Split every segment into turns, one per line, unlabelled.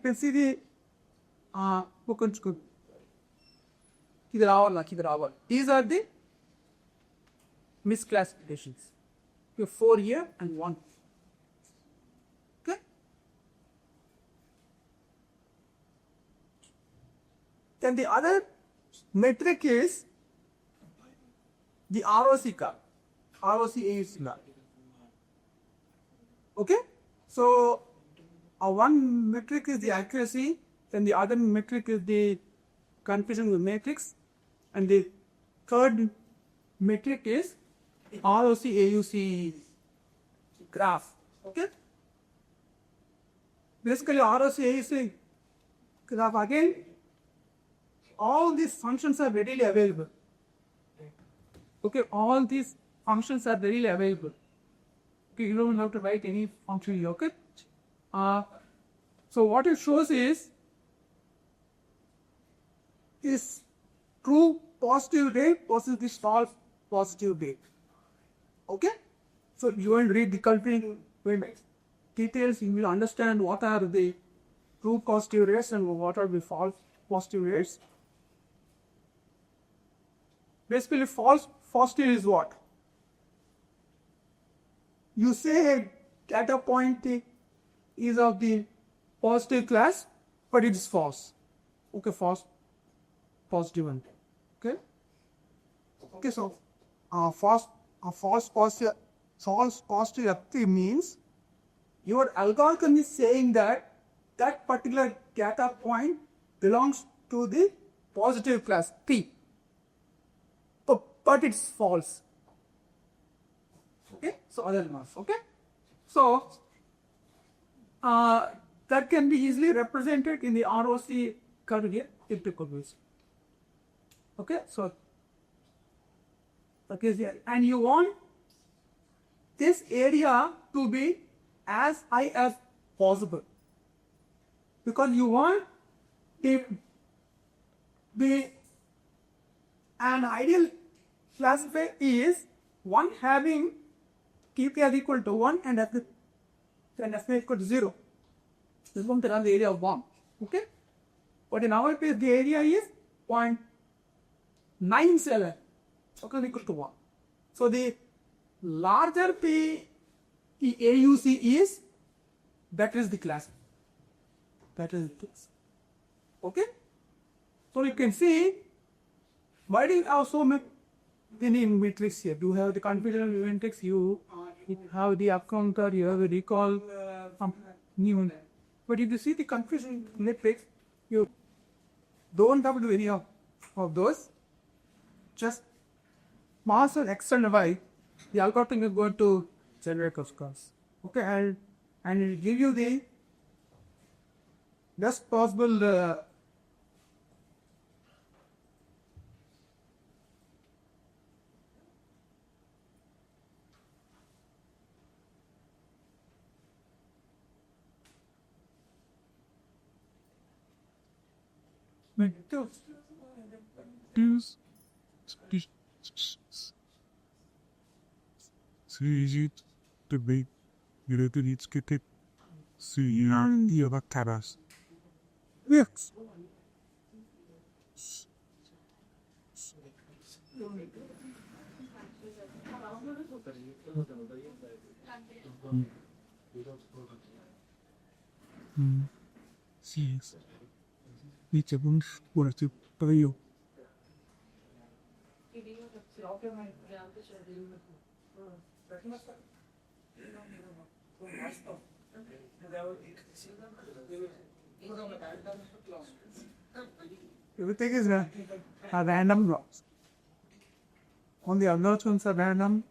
can see the these are the misclassifications. You have 4 here and 1. Okay. Then the other metric is the ROC curve. ROC is curve. Okay. So one metric is the accuracy, then the other metric is the confusion of the matrix, and the third metric is the ROC AUC graph. Okay. Basically, ROC AUC graph again, all these functions are readily available. Okay, all these functions are readily available. Okay, you don't have to write any function here. Okay. So what it shows is true positive rate versus the false positive rate. Okay. So you will read the culprit details. You will understand what are the true positive rates and what are the false positive rates. Basically, false positive is what? You say a data point is of the positive class, but it is false. Okay, false positive one. Okay. Okay, so false positive means your algorithm is saying that that particular data point belongs to the positive class P. But it's false. Okay, so other marks. Okay, so that can be easily represented in the ROC curve here, elliptical ways. Okay, so okay, and you want this area to be as high as possible because you want it be an ideal classifier is one having KP as equal to 1 and F equal to 0. This one is the area of 1. Okay? But in our case, the area is 0.97. Okay, equal to 1. So the larger P the AUC is, that is the class. That is the class. Okay? So you can see, why do you have so many metrics here? You have the confidential matrix, you have the up-counter, you have the recall, new. But if you see the confusion matrix, you don't have to do any of those. Just pass on X and Y, the algorithm is going to generate those curves. Okay, and it will give you the best possible
Easy to be related to get CSIR-SERC.
Yes.
Yes. Which one was to play you?
Everything is a random blocks. On the other ones are random.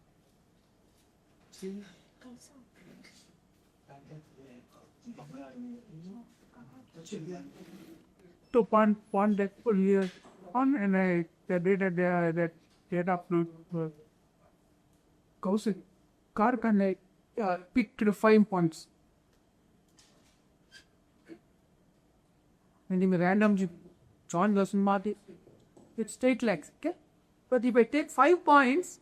To point that for here on and the data there that data upload goes car can pick to the 5 points. And in random John doesn't mark it. It's straight legs, okay? But if I take 5 points,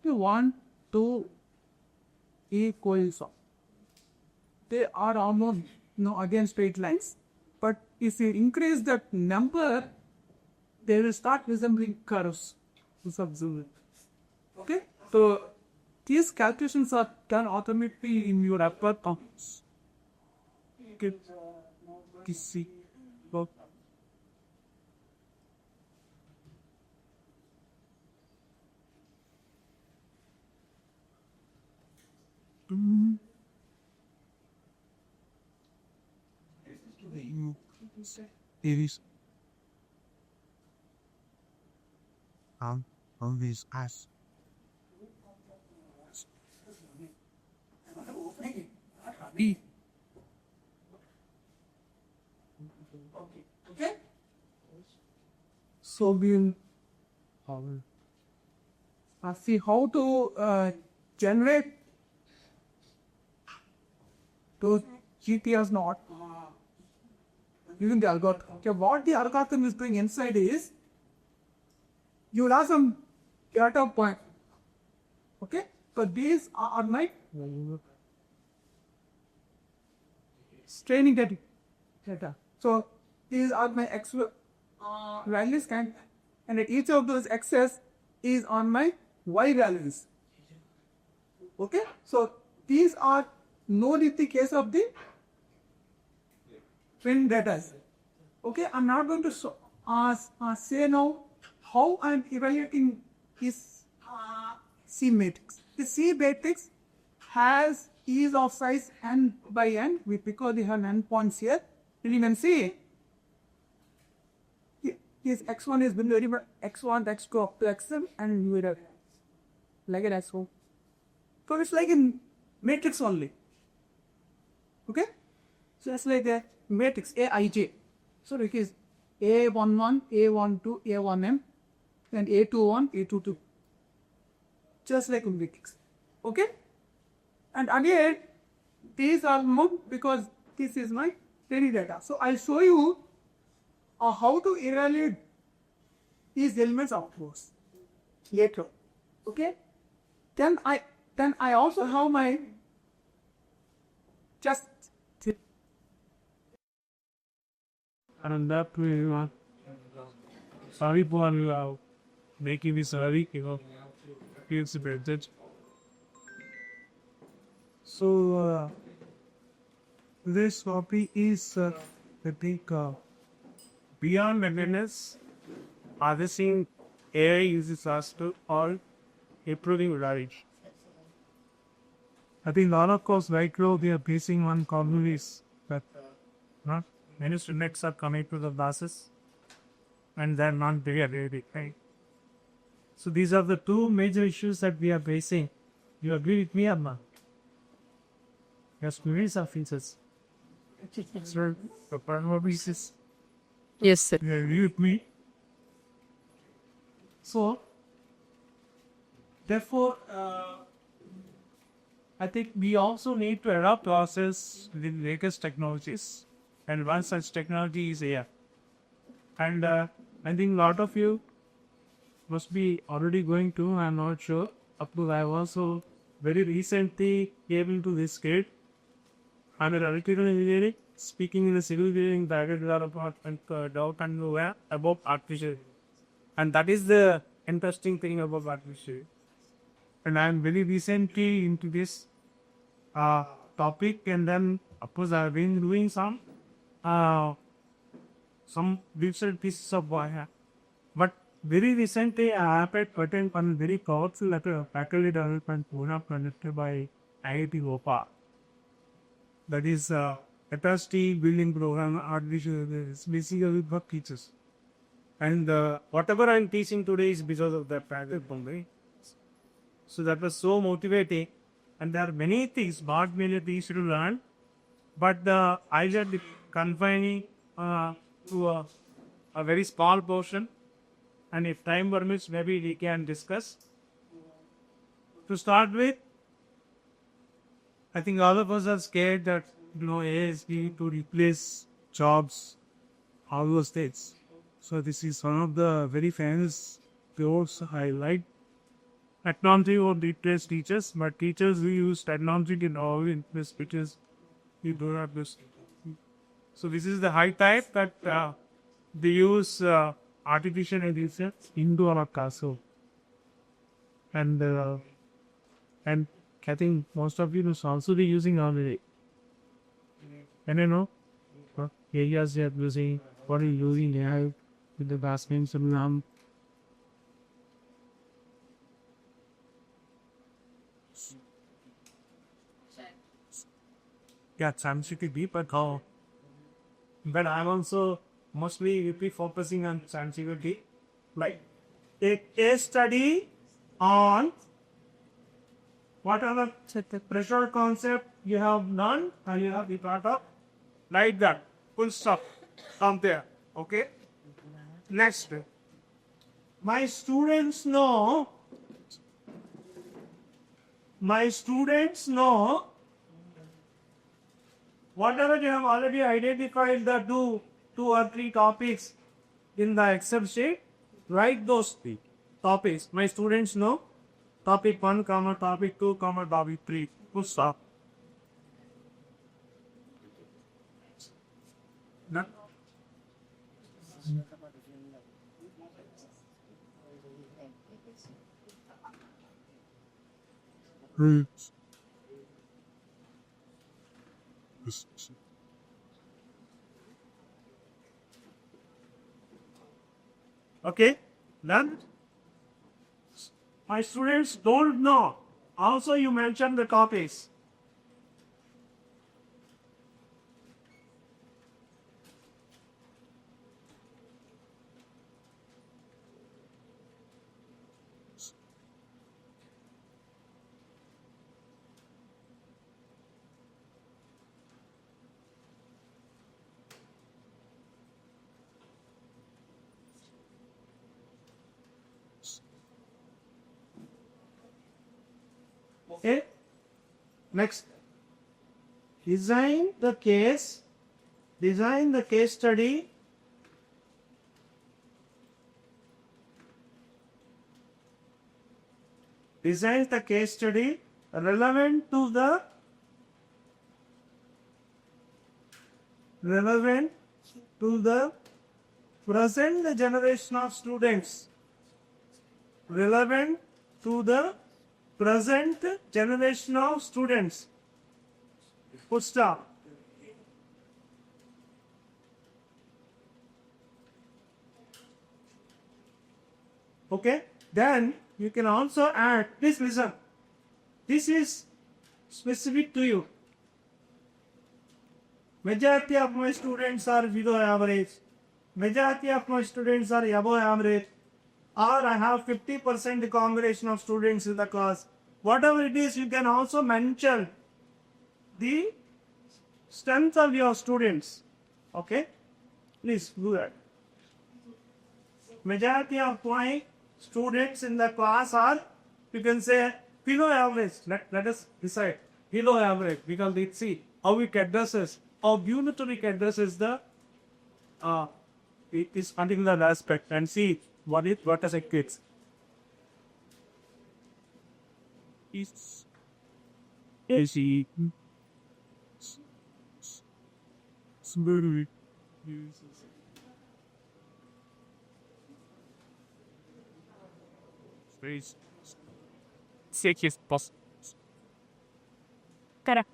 to 1, 2, coincide. They are almost again straight lines, but if you increase that number, they will start resembling curves. Okay, so these calculations are done automatically in your upper accounts. Okay, see.
It is on this as
Okay. So we'll see how to generate those GTS not using the algorithm. Okay, what the algorithm is doing inside is you will have some data point. Okay, so these are my training data. So these are my x values, and at each of those x's is on my y values. Okay, so these are known in the case of the training data. Okay, I'm not going to say now how I'm evaluating this C matrix. The C matrix has ease of size n by n because they have n points here. And you can see this x1 is been very x1, x2 up to xm, and you will like an x1. So it's like in matrix only. Okay, so it's like a matrix Aij. So it is A11, A12, A1m, then A21, A22. Just like a matrix. Okay, and again these are moved because this is my training data. So I'll show you how to evaluate these elements of course later. Okay, then I also have my just
and that we sorry for making this early, feels better. So this topic is I think beyond awareness, harnessing AI uses us to all improving knowledge. I think a lot of course right now we are facing one problem is that not many students are coming to the classes and they're not very ready, right? So these are the two major issues that we are facing. You agree with me, Amma? Your students are features. Sir, the parameters is.
Yes, sir.
You agree with me?
so. Therefore,
I think we also need to adapt ourselves with the latest technologies, and one such technology is AI. And I think a lot of you must be already going to, I'm not sure, up to I also very recently came into this grade. I'm an electrical engineering, speaking in the civil engineering department doubt and aware about artificial. And that is the interesting thing about artificial. And I'm very recently into this topic, and then of course I've been doing some recent pieces of work. But very recently I happened to attend one very powerful faculty development program conducted by IIT Bhopal. That is capacity building program, artificial basically for teachers. And whatever I'm teaching today is because of that faculty only. So that was so motivating, and there are many things, not many things to learn, but I just confining to a very small portion, and if time permits, maybe we can discuss. To start with, I think all of us are scared that AI is going to replace jobs, all those things. So this is one of the very famous quotes I like. technology won't replace teachers, but teachers who use technology can all in this because you don't have this. So this is the high type that they use artificial intelligence into our classroom, and I think most of you is also be using already. And you know, areas they are using, what are you using AI with the classmates and yeah, sensitivity, but I'm also mostly will be focusing on sensitivity. Like a case study on what are the pressure concept you have learned and you have the part of like that. Full stop. Come there. Okay. Next. My students know. My students know. Whatever you have already identified the two or three topics in the Excel sheet, write those three topics. My students know topic 1, comma, topic 2, comma, topic 3. Full stop. No? Okay, done. My students don't know. Also, you mentioned the topics. Okay. Next. Design the case study. Design the case study relevant to the present generation of students. Relevant to the present generation of students. Full stop. Okay, then you can also add, please listen, this is specific to you. Majority of my students are below average. Majority of my students are above average. Or I have 50% combination of students in the class. Whatever it is, you can also mention the strength of your students. Okay? Please do that. Majority of my students in the class are, you can say, below average. Let us decide. Below average. Because let's see how it addresses, how beautifully it addresses the this particular aspect and see what as it gets. Is he smooth? Space. Take his boss.
Correct.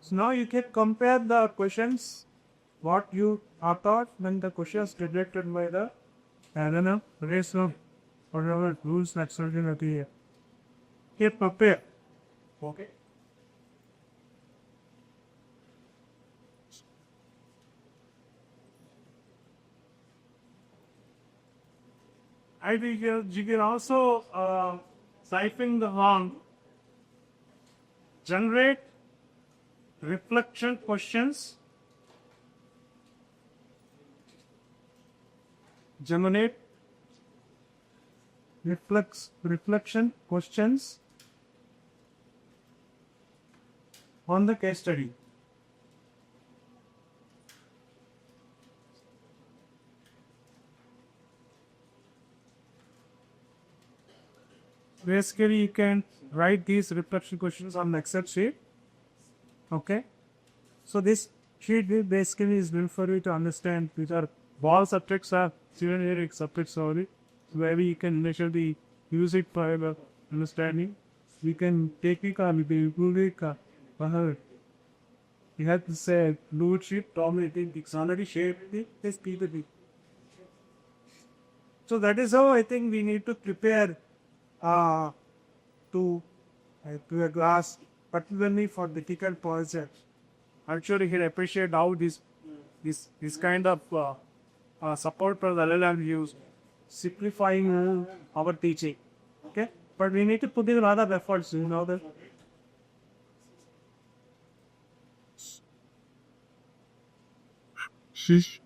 So now you can compare the questions, what you are taught when the questions rejected by the, I don't know, race of whatever rules that certain here. Here, prepare. Okay. I think you can also siphon the wrong. Generate reflection questions. Generate reflection questions on the case study. basically you can write these reflection questions on the Excel sheet. Okay. So this sheet basically is built for you to understand which are all subjects are generic subjects only, where you can measure the music by the understanding. We can take it or we can improve it. You have to say blue sheet dominating it's already shared with this PPT. So that is how I think we need to prepare to a class, particularly for difficult projects. I'm sure you can appreciate how this kind of support for the LLM use simplifying our teaching. Okay, but we need to put in a lot of efforts. You know that.
Sheesh.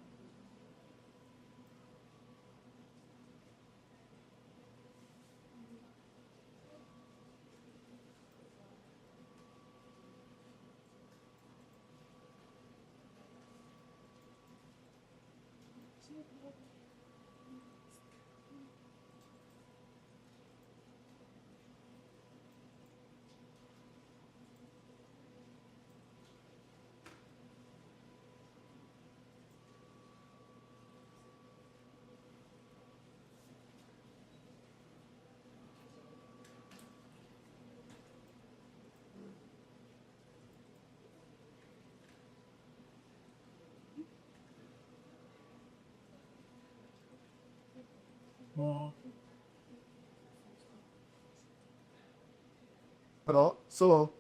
Hello. So,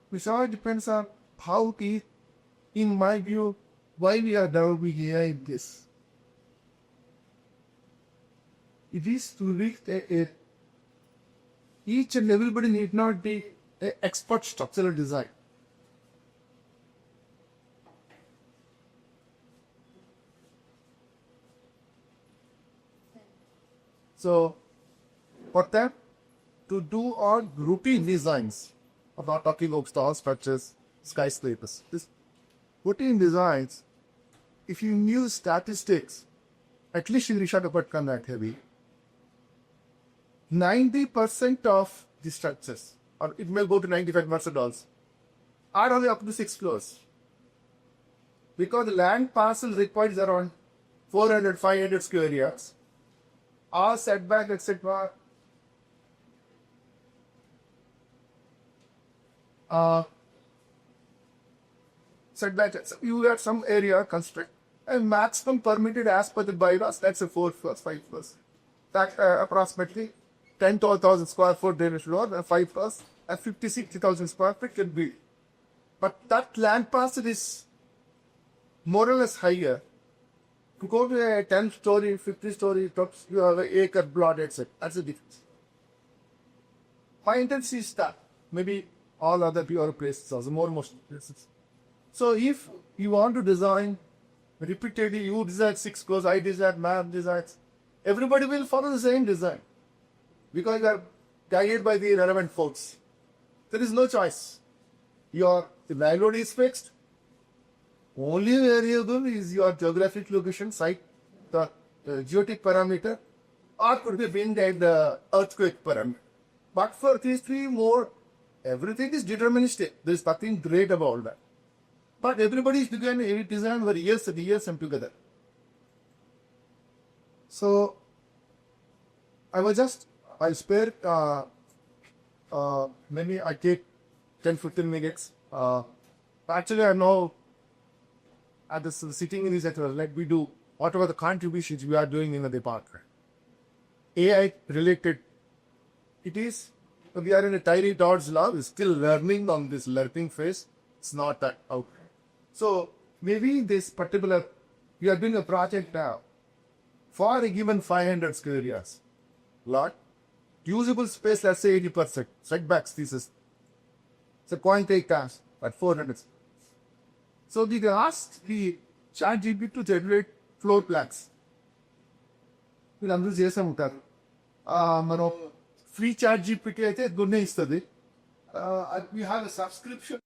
which all depends on how we, in my view, why we are developing AI in this. It is to reach each and everybody need not be an expert structural design. So, for that, to do on routine designs, I'm not talking of star structures, skyscrapers. This routine designs, if you use statistics, at least in Vishakhapatnam heavy, 90% of the structures, or it may go to 95% also, are only up to 6 floors. Because the land parcel required is around 400, 500 square yards. Our setback, etc. Setback, you have some area constraint, and maximum permitted as per the bylaws, that's a 4 floors, 5 floors. That approximately 10 to 12,000 square foot drainage floor, and 5 floors, and 50, 60,000 square feet can be. But that land parcel is more or less higher. To go to a 10-story, 50-story, you have an acre plot, etc. That's the difference. My intention is that maybe all other pure places also, most places. So if you want to design repeatedly, you design 6 floors, I design, man designs, everybody will follow the same design because you are guided by the relevant folks. There is no choice. The value is fixed. Only variable is your geographic location, site, the geotic parameter, or could be wind and the earthquake parameter. But for these three more, everything is deterministic. There is nothing great about that. But everybody is doing a design for years and years and together. So, I'll spare maybe I take 10-15 minutes. Actually, I know at this sitting in this sector, like we do whatever the contributions we are doing in the department. AI related, it is, we are in a tiny todd's lab, we're still learning on this learning phase. It's not that out. So maybe this particular, we are doing a project now for a given 500 square yards lot, usable space, let's say 80%, setbacks thesis. It's a quantitative task at 400. So we can ask the ChatGPT to generate floor plans. Free ChatGPT అయితే గున్నే ఇస్తుంది. We have a subscription.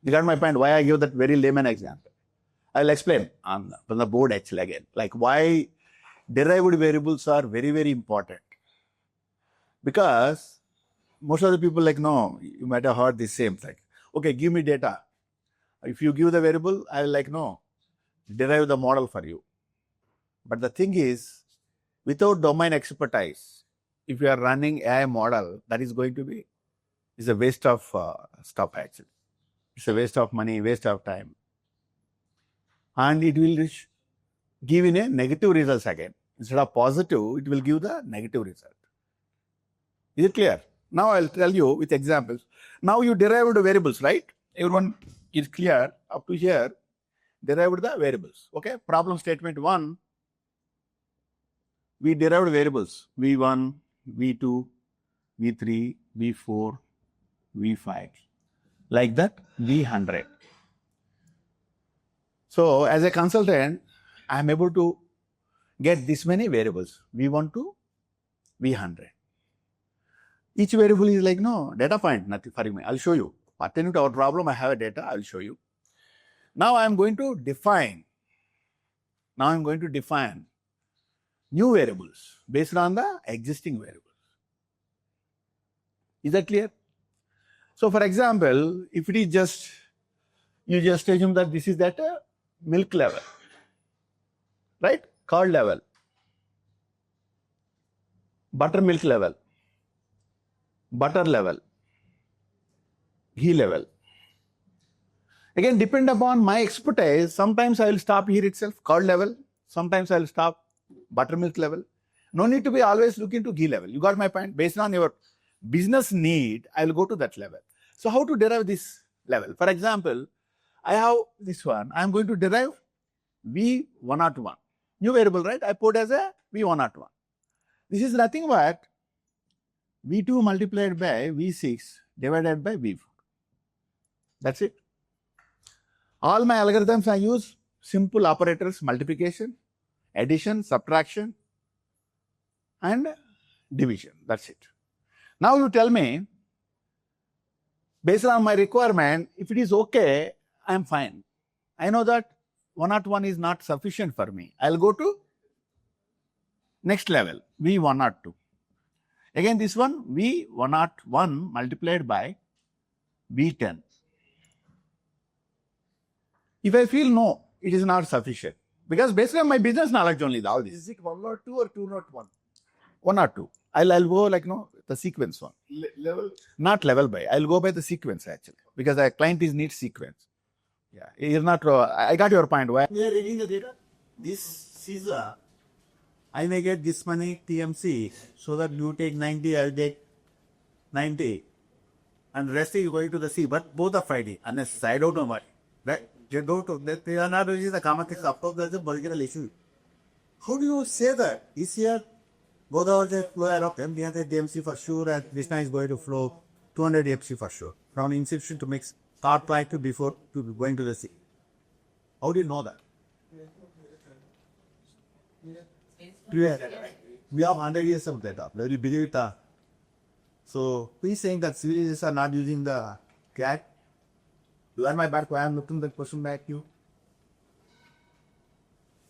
You got my point, why I give that very layman example. I'll explain from the board actually again. Like why derived variables are very, very important. Because most of the people like, no, you might have heard the same thing. Okay, give me data. If you give the variable, I will like, no, derive the model for you. But the thing is, without domain expertise, if you are running AI model, that is going to be, is a waste of stuff actually. It's a waste of money, waste of time. And it will give in a negative results again. Instead of positive, it will give the negative result. Is it clear? Now I'll tell you with examples. Now you derived variables, right? Everyone is clear up to here. Derived the variables. Okay. Problem statement 1. We derived variables V1, V2, V3, V4, V5. Like that, V100. So as a consultant, I am able to get this many variables, V1 to V100. Each variable is like, no, data point, nothing for me. I'll show you. Pertaining to our problem, I have a data, I'll show you. Now I am going to define. New variables based on the existing variables. Is that clear? So for example, if it is just, you just assume that this is at a milk level, right? Curd level, buttermilk level, butter level, ghee level. Again, depend upon my expertise, sometimes I will stop here itself, curd level, sometimes I will stop buttermilk level. No need to be always looking to ghee level. You got my point? Based on your business need, I will go to that level. So how to derive this level? For example, I have this one. I am going to derive V101. New variable, right? I put as a V101. This is nothing but V2 multiplied by V6 divided by V4. That's it. All my algorithms I use simple operators, multiplication, addition, subtraction, and division. That's it. Now you tell me, based on my requirement, if it is okay, I am fine. I know that 101 is not sufficient for me. I'll go to next level, V102. Again, this one, V101 multiplied by V10. If I feel no, it is not sufficient. Because based on my business knowledge only, all this.
Is it 102 or 201?
102. I'll go like, no, the sequence one.
Level?
Not level by. I'll go by the sequence actually. Because the client is needs sequence. Yeah. It is not, I got your point. Why?
We are reading the data. This is I may get this many TMC, so that you take 90, I'll take 90. And rest is going to the C, but both are Friday. Unless I don't know what. Right? They are not using the common things. Of course, there's a political issue. How do you say that? This year, both are the flow of them. The other DMC for sure, and Krishna is going to flow 200 DMC for sure. From inception to mix start prior to before to going to the sea. How do you know that? We have 100 years of data. Very big data. So, we saying that civilizations are not using the CAT. You are my back, why I am looking the question back to you.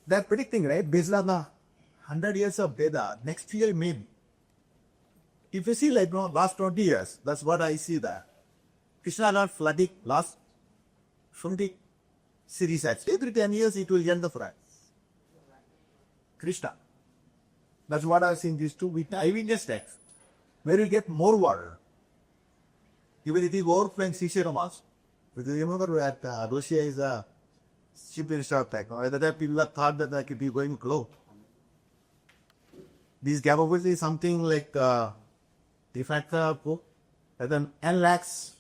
They are predicting, right? Based on the 100 years of data, next year maybe. If you see like last 20 years, that's what I see there. Krishna not flooding last 20 series actually. Every 10 years it will end the fry. Krishna. That's what I've seen these two with eyewitness text. Where you get more water. Even it is overflowing Seychelles. Because you remember that Russia is a cheap minister of tech. At that time, people thought that they could be going globe. This capability is something like de facto, and then N lakhs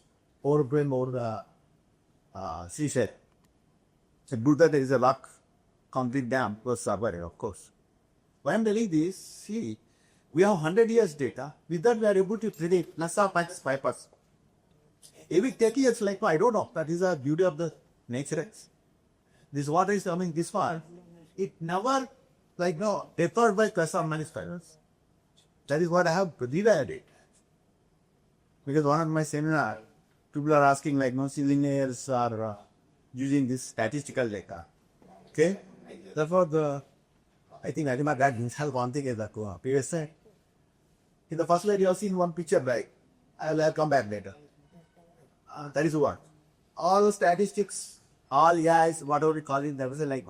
overbrim over the seashell. So good that there is a lock concrete dam plus server, of course. Why I'm telling this, see, we have 100 years data. With that, we are able to predict plus or minus 5%. Every 30 years, like, no, I don't know. That is the beauty of the nature. This water is coming this far. It never, like, no, deferred by plus or minus 5%. That is what I have derived. Because one of my seminar, people are asking, like, no, civil engineers are using this statistical data. Okay? Therefore, the I think I remember that didn't have one thing is that previous slide. In the first slide, you have seen one picture, right? I'll come back later. That is what. All statistics, all AIs, whatever we call it, there was a like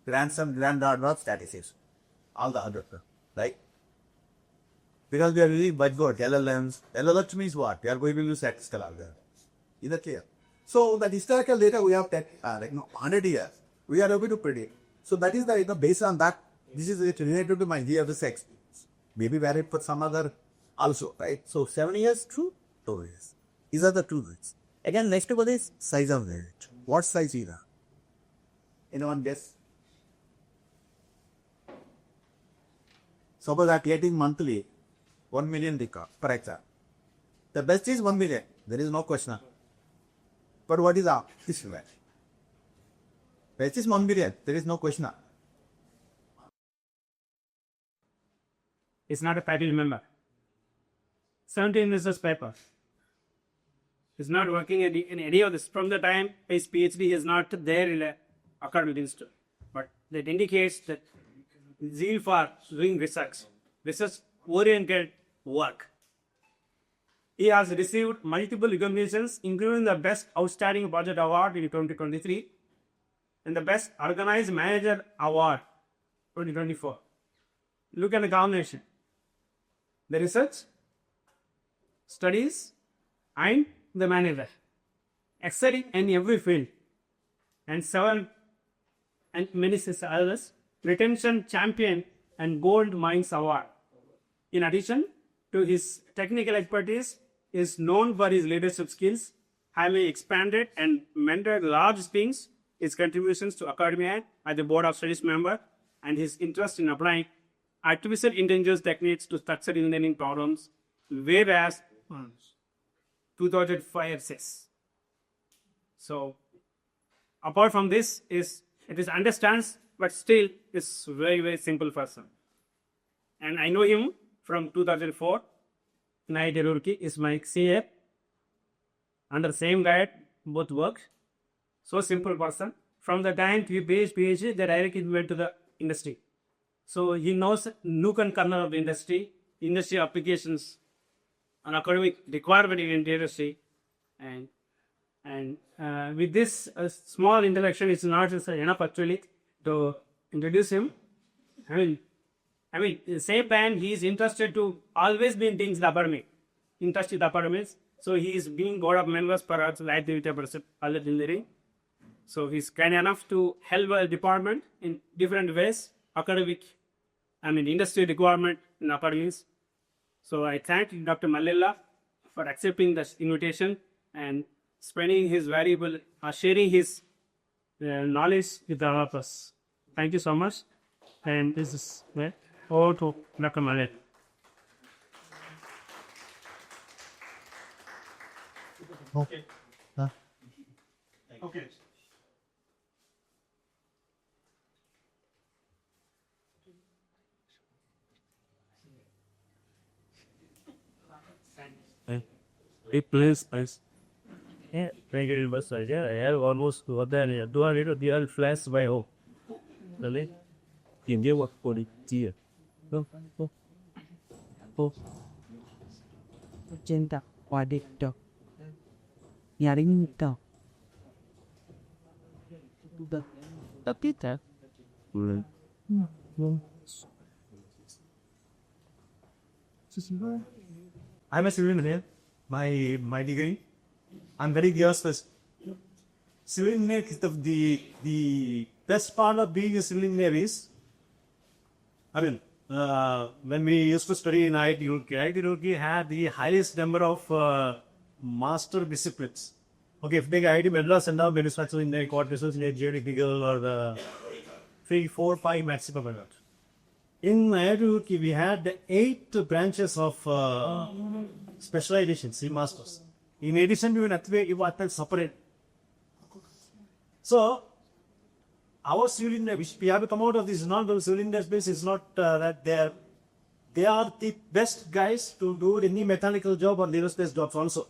grandson, granddaughter of statistics. All the other, right? Because we are using buzzword, LLMs. LLMs means what? We are going to use statistical algorithm. Is that clear? So the historical data we have 100 years, we are able to predict. So that is the, based on that, this is related to my year of the sex. Maybe valid for some other also, right? So 7 years, true? 2 years. These are the two things. Again, next one is size of variant. What size is that? Anyone guess? Suppose I am getting monthly 1 million record per example. The best is 1 million. There is no question. But what is our this one? Best is 1 million. There is no question.
It's not a faculty member. 17 research paper. He's not working in any of this. From the time his PhD is not there in an academic institute. But that indicates that zeal for doing research oriented work. He has received multiple recognitions, including the Best Outstanding Project Award in 2023 and the Best Organized Manager Award 2024. Look at the combination. The research, studies, and the manager. Excelling in every field. And 7 and many others. Retention Champion and Gold Mines Award. In addition to his technical expertise, is known for his leadership skills, having expanded and mentored large teams, his contributions to academia as a board of studies member, and his interest in applying artificial intelligence techniques to structured engineering problems, whereas 2005 says. So, apart from this, it is understands, but still is very, very simple person. And I know him from 2004. Nagaraju is my CA. Under same guide, both work. So simple person. From the time we finished PhD, the directly went to the industry. So he knows nook and corner of the industry applications, and academic requirement in the industry. And with this small introduction, it's not enough actually to introduce him. I mean, at the same time, he is interested to always be in things department, interested departments. So he is being board of members for light engineering. So he's kind enough to help a department in different ways, academic, industry requirement in academics. So I thank Dr. Mallella for accepting this invitation and spending his valuable, sharing his knowledge with all of us. Thank you so much. And this is over to Dr. Mallella.
Okay.
Okay.
Hey, please. Yeah, thank you very much. Yeah, I have almost what there. Do I need to flash by home? Really? Tìm kiếm một cô đi chia. Không.
Trên tập hòa điệp được nhà đến tàu tập tiếp hả?
I'm a civil engineer. My degree. I'm very curious. Civil engineer is the best part of being a civil engineer is, when we used to study in IIT had the highest number of master disciplines. Okay, if take IIT Madras and now manufacturing engineering, coordination engineering, geotechnical, or the 3, 4, 5 maximum. In IIT we had 8 branches of specializations in masters. In addition to that, separate. So, our civil engineer, which we have come out of this non-civil engineer space, is not that they are the best guys to do any mechanical job or aerospace jobs also,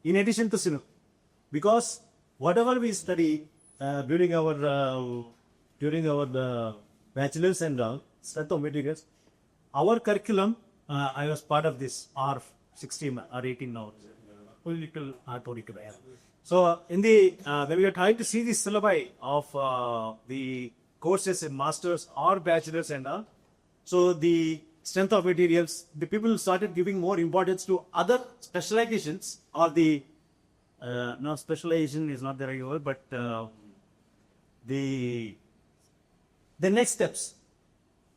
in addition to civil. Because whatever we study during our
bachelor's and strength of materials. Our curriculum, I was part of this R16 or 18 now, political authority. So in the when we are trying to see the syllabi of the courses in masters or bachelor's and all, so the strength of materials, the people started giving more importance to other specializations or the no, specialization is not the right word, but the next steps.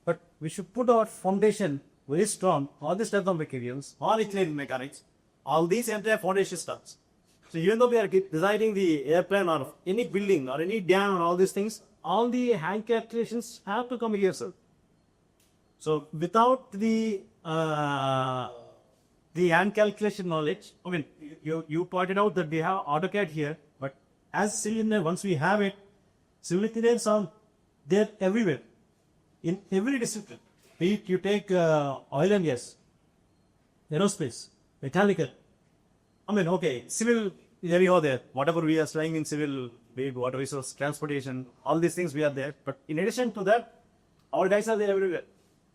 But we should put our foundation very strong, all the strength of materials, all including mechanics, all these entire foundation starts. So even though we are designing the airplane or any building or any dam or all these things, all the hand calculations have to come here, sir. So without the hand calculation knowledge, I mean, you pointed out that we have AutoCAD here, but as civil engineer, once we have it, civil engineers are there everywhere, in every discipline. Be it you take oil and gas, aerospace, mechanical. I mean, okay, civil is anyhow there. Whatever we are studying in civil, be it water resource, transportation, all these things we are there. But in addition to that, our guys are there everywhere.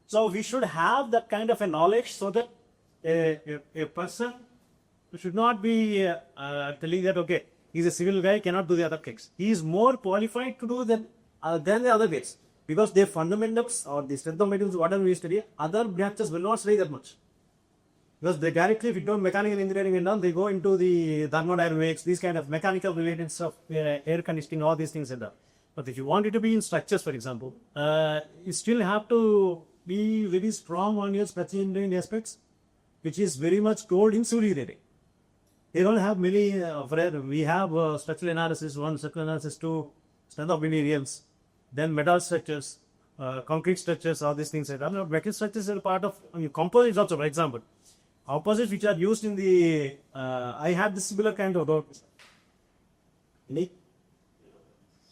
So we should have that kind of a knowledge so that a person should not be telling that, okay, he's a civil guy, cannot do the other things. He is more qualified to do than the other guys. Because their fundamentals or the strength of materials, whatever we study, other branches will not study that much. Because they directly, if you do mechanical engineering and all, they go into the thermodynamics, these kind of mechanical related stuff, air conditioning, all these things and all. But if you want it to be in structures, for example, you still have to be very strong on your structural engineering aspects, which is very much told in civil engineering. They don't have many, we have structural analysis 1, structural analysis 2, strength of materials, then metal structures, concrete structures, all these things. Metal structures are part of, composites also, for example. Composites which are used in the, I had this similar kind of work.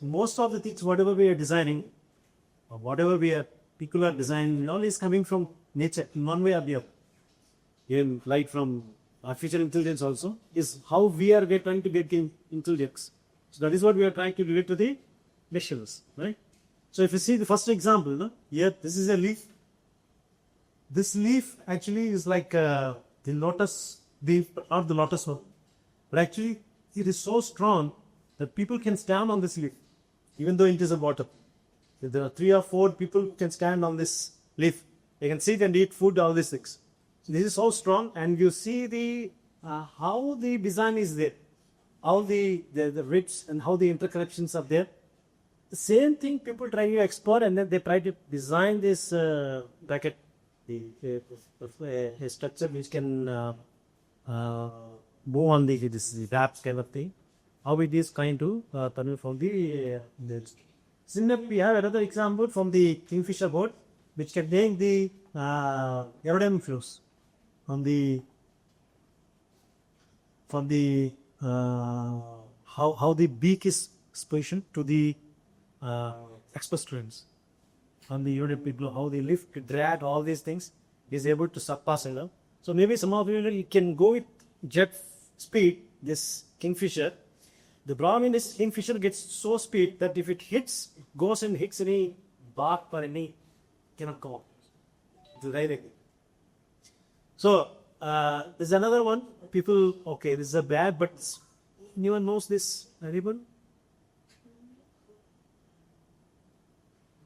Most of the things, whatever we are designing, or whatever we are, people are designing, all is coming from nature, in one way or the other. Even light from artificial intelligence also, is how we are trying to get intelligence. So that is what we are trying to relate to the machines, right? So if you see the first example, here, this is a leaf. This leaf actually is like the lotus leaf, not the lotus one. But actually, it is so strong that people can stand on this leaf, even though it is a bottom. If there are 3 or 4 people can stand on this leaf. They can sit and eat food, all these things. So this is so strong, and you see the how the design is there, how the ribs and how the interconnections are there. The same thing people try to explore, and then they try to design this bracket, a structure which can move on this wraps kind of thing. How it is kind to turn from the we have another example from the Kingfisher boat, which can take the aerodynamic flows from the how the beak is positioned to the express trains. On the unit people, how they lift, drag, all these things is able to surpass it. So maybe some of you can go with jet speed, this Kingfisher. The problem is Kingfisher gets so speed that if it hits, goes and hits any bark or any, cannot come out. Directly. So there's another one. People, okay, this is a bad, but anyone knows this? Anyone?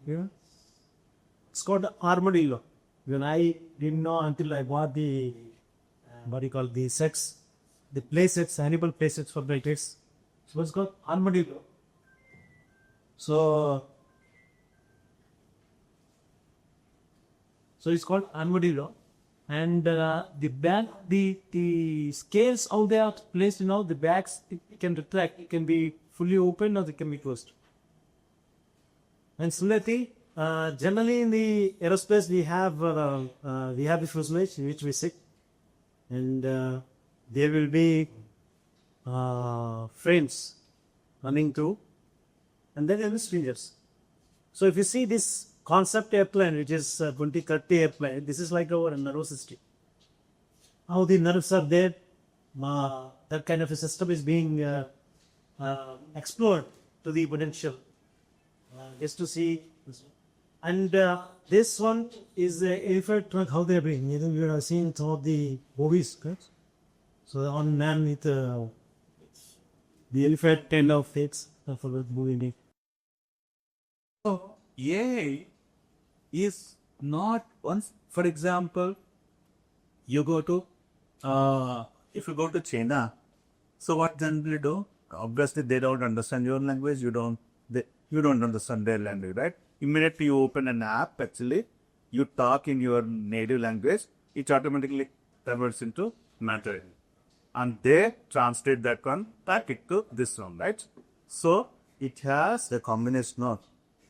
Yeah. It's called armadillo. When I didn't know until I bought the what do you call the sets, the play sets, animal play sets for the kids. So it's called armadillo. So it's called armadillo, and the bag, the scales out there placed, the bags it can retract, it can be fully open or it can be closed. And similarly, generally in the aerospace we have the fuselage in which we sit, and there will be frames running through, and then there will be stringers. So if you see this concept airplane, which is 2030 airplane, this is like our nervous system. How the nerves are there, that kind of a system is being explored to the potential. Just to see, And this one is the elephant trunk, how they're doing. You know, we are seeing some of the movies, correct? So on man with the elephant tail of fates for the movie.
So AI is not once, for example, you go to, if you go to China, so what generally do? Obviously, they don't understand your language. You don't understand their language, right? Immediately you open an app, actually, you talk in your native language, it automatically converts into Mandarin. And they translate that one back into this one, right? So it has
The combination of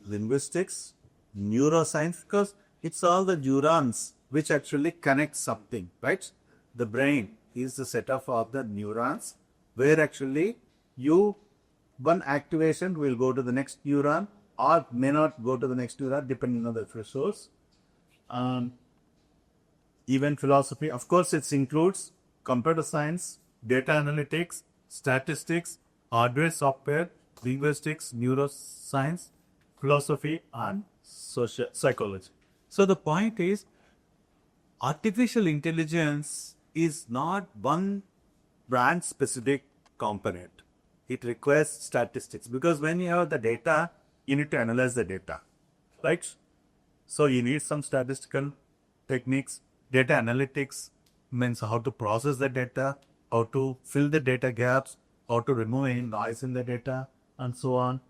linguistics, neuroscience, because it's all the neurons
which actually connect something, right? The brain is the setup of the neurons where actually one activation will go to the next neuron or may not go to the next neuron depending on the resource. Even philosophy, of course, it includes computer science, data analytics, statistics, hardware, software, linguistics, neuroscience, philosophy, and social psychology. So the point is, artificial intelligence is not one brand specific component. It requires statistics because when you have the data, you need to analyze the data, right? So you need some statistical techniques. Data analytics means how to process the data, how to fill the data gaps, how to remove any noise in the data, and so on.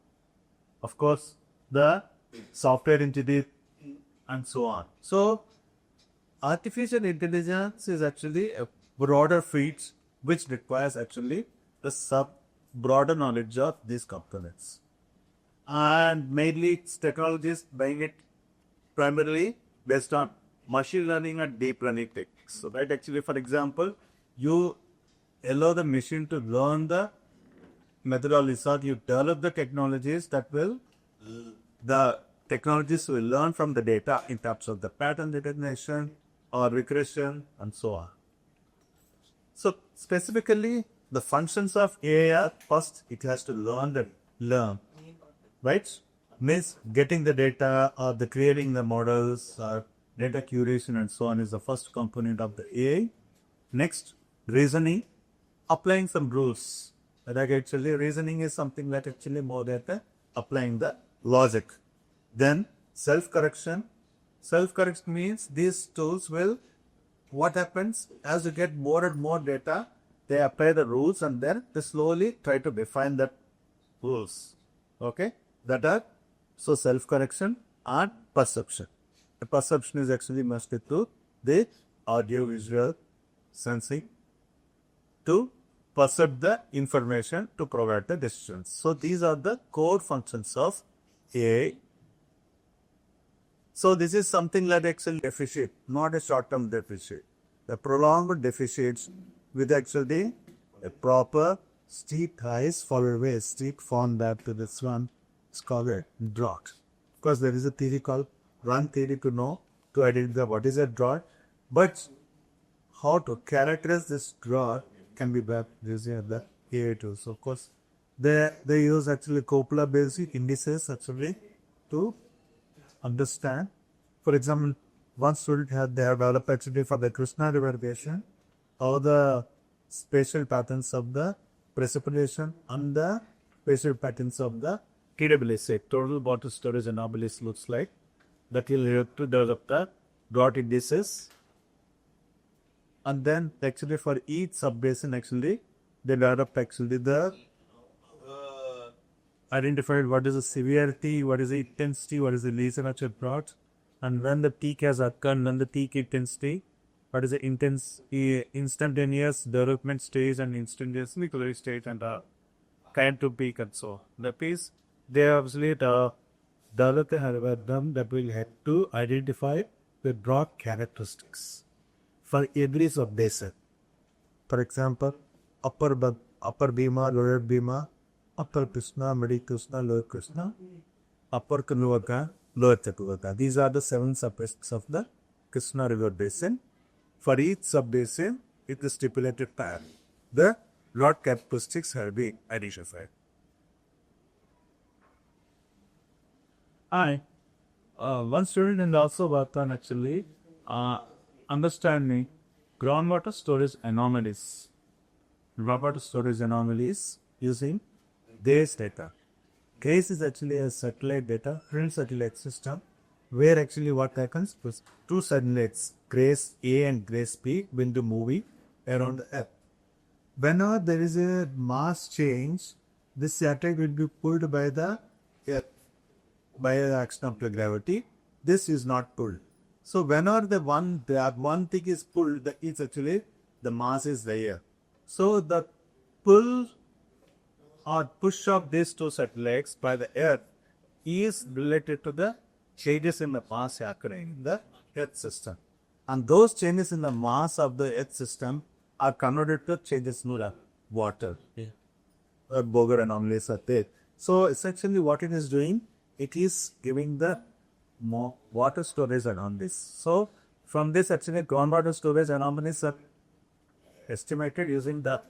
Of course, the software engineering and so on. So artificial intelligence is actually a broader field which requires actually the broader knowledge of these components. And mainly its technologies being it primarily based on machine learning and deep learning techniques. So right, actually, for example, you allow the machine to learn the methodologies or you develop the technologies that will learn from the data in terms of the pattern recognition or regression and so on. So specifically, the functions of AI are first, it has to learn, right? Means getting the data or the creating the models or data curation and so on is the first component of the AI. Next, reasoning, applying some rules. Like actually, reasoning is something that actually more than applying the logic. Then self-correction. Self-correction means these tools will, what happens as you get more and more data, they apply the rules and then they slowly try to define that rules. Okay, that are so self-correction and perception. The perception is actually must to the audio-visual sensing to perceive the information to provide the decisions. So these are the core functions of AI. So this is something like actual deficit, not a short-term deficit. The prolonged deficits with actually a proper steep rise followed by a steep fall back to this one is called a drought. Because there is a theory called run theory to identify what is a drought, but how to characterize this drought can be by using the AI tools. So of course, they use actually Coppola basic indices actually to understand. For example, one student they have developed actually for the Krishna River basin, how the spatial patterns of the precipitation and the spatial patterns of the TWS, total water storage anomalies looks like. That will help to develop the drought indices. And then actually for each sub-basin actually, they develop actually the identified what is the severity, what is the intensity, what is the lesion of your drought, and when the peak has occurred, then the peak intensity, what is the instantaneous development stage and instantaneous recovery stage and time to peak and so on. That is, they obviously develop the algorithm that will help to identify the drought characteristics for every sub-basin. For example, upper Bhima, lower Bhima, upper Krishna, middle Krishna, lower Krishna, upper Kanuvaka, lower Chakuvaka. These are the 7 sub-basins of the Krishna River Basin. For each sub-basin, it is stipulated time. The drought characteristics have been identified.
Hi.
one student and also worked on actually understanding groundwater storage anomalies. Groundwater storage anomalies using GACE data. GACE is actually a satellite data, real satellite system, where actually what happens is two satellites, GRACE A and GRACE B, will be moving around the Earth. Whenever there is a mass change, this satellite will be pulled by the Earth, by the action of the gravity. This is not pulled. So whenever the one thing is pulled, that is actually the mass is there. So the pull or push of these two satellites by the Earth is related to the changes in the mass occurring in the Earth system. And those changes in the mass of the Earth system are converted to changes in the water. Voggu anomalies are there. So essentially what it is doing, it is giving the more water storage anomalies. So from this actually groundwater storage anomalies are estimated using the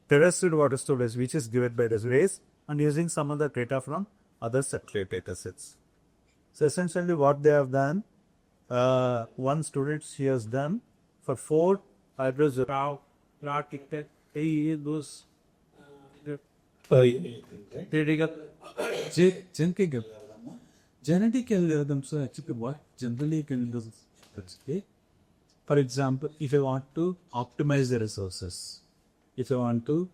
terrestrial water storage which is given by the rays and using some other data from other satellite data sets. So essentially what they have done, one student she has done for 4 hydrogen
those genetic algorithms are actually what generally can do. For example, if I want to optimize the resources, if I want to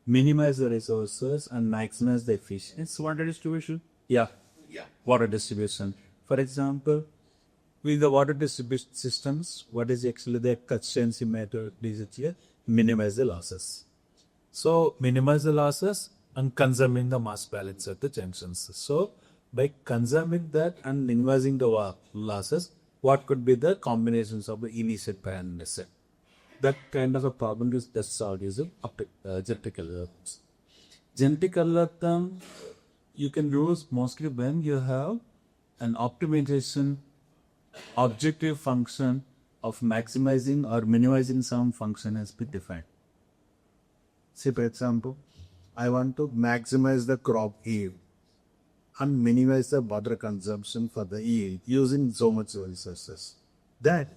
minimize the resources and maximize the efficiency, it's water distribution. Yeah. Water distribution. For example, with the water distribution systems, what is actually the consistency method is it here? Minimize the losses. So minimize the losses and conserving the mass balance at the junctions. So by conserving that and minimizing the losses, what could be the combinations of the initial parameters? That kind of a problem is just solved using genetic algorithms. Genetic algorithm you can use mostly when you have an optimization objective function of maximizing or minimizing some function has been defined.
Say for example, I want to maximize the crop yield and minimize the water consumption for the yield using so much resources. That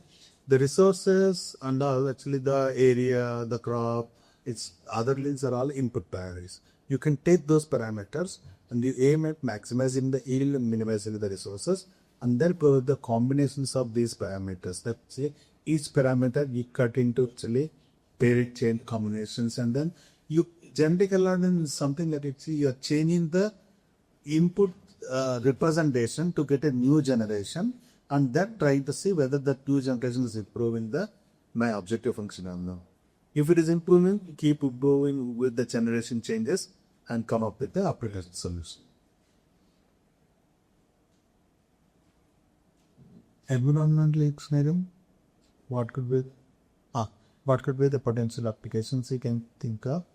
the resources and all actually the area, the crop, its other links are all input parameters. You can take those parameters and you aim at maximizing the yield and minimizing the resources, and then provide the combinations of these parameters. Let's say each parameter you cut into actually parent chain combinations, and then you genetic algorithm is something that you are changing the input representation to get a new generation, and then trying to see whether that new generation is improving my objective function or not. If it is improving, keep improving with the generation changes and come up with the appropriate solution. Environmental scenario, what could be the potential applications you can think of?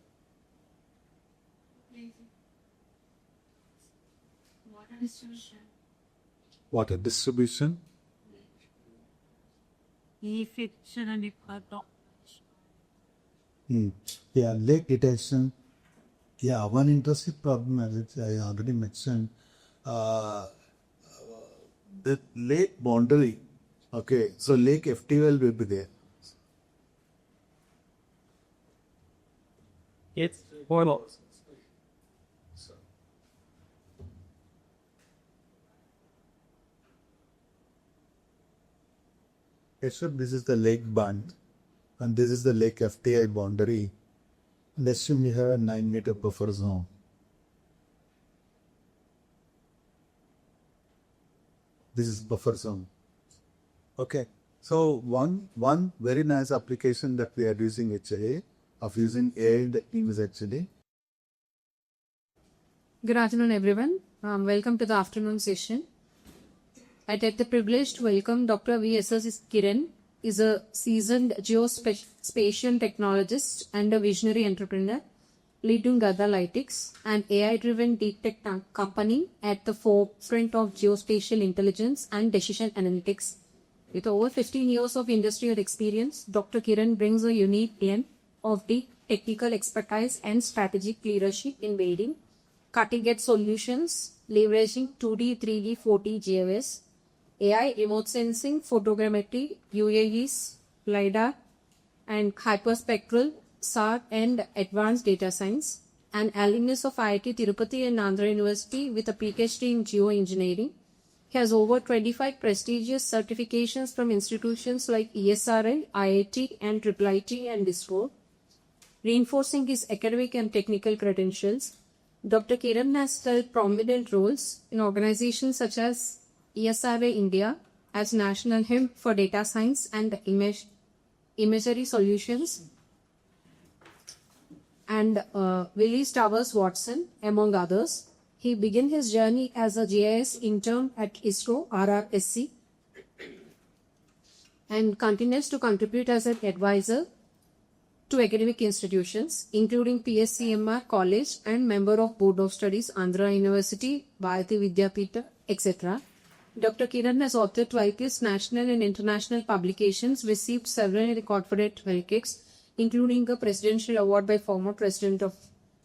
water distribution.
Yeah, lake detection. Yeah, one interesting problem, as I already mentioned, the lake boundary. Okay, so lake FTL will be there.
It's horrible.
Okay, so this is the lake band, and this is the lake FTI boundary. Let's assume we have a 9-meter buffer zone. This is buffer zone. Okay, so one very nice application that we are using HA of using AI is actually.
Good afternoon, everyone. Welcome to the afternoon session. I take the privilege to welcome Dr. V.S.S. Kiran. Is a seasoned geospatial technologist and a visionary entrepreneur, leading Gundala, an AI-driven deep tech company at the forefront of geospatial intelligence and decision analytics. With over 15 years of industrial experience, Dr. Kiran brings a unique blend of deep technical expertise and strategic leadership in building cutting-edge solutions, leveraging 2D, 3D, 4D GIS, AI, remote sensing, photogrammetry, UAVs, LiDAR, and hyperspectral, SAR, and advanced data science. An alumnus of IIT Tirupati and Andhra University with a PhD in geoengineering. He has over 25 prestigious certifications from institutions like ESRL, IIT, and IIIT and ISRO, reinforcing his academic and technical credentials. Dr. Kiran has held prominent roles in organizations such as ESRA India as National Head for Data Science and Imagery Solutions, and Willis Towers Watson, among others. He began his journey as a GIS intern at ISRO RRSC and continues to contribute as an advisor to academic institutions, including PSCMR College and member of Board of Studies, Andhra University, Bharati Vidyapita, etc. Dr. Kiran has authored 12 national and international publications, received several corporate critiques, including a presidential award by former President of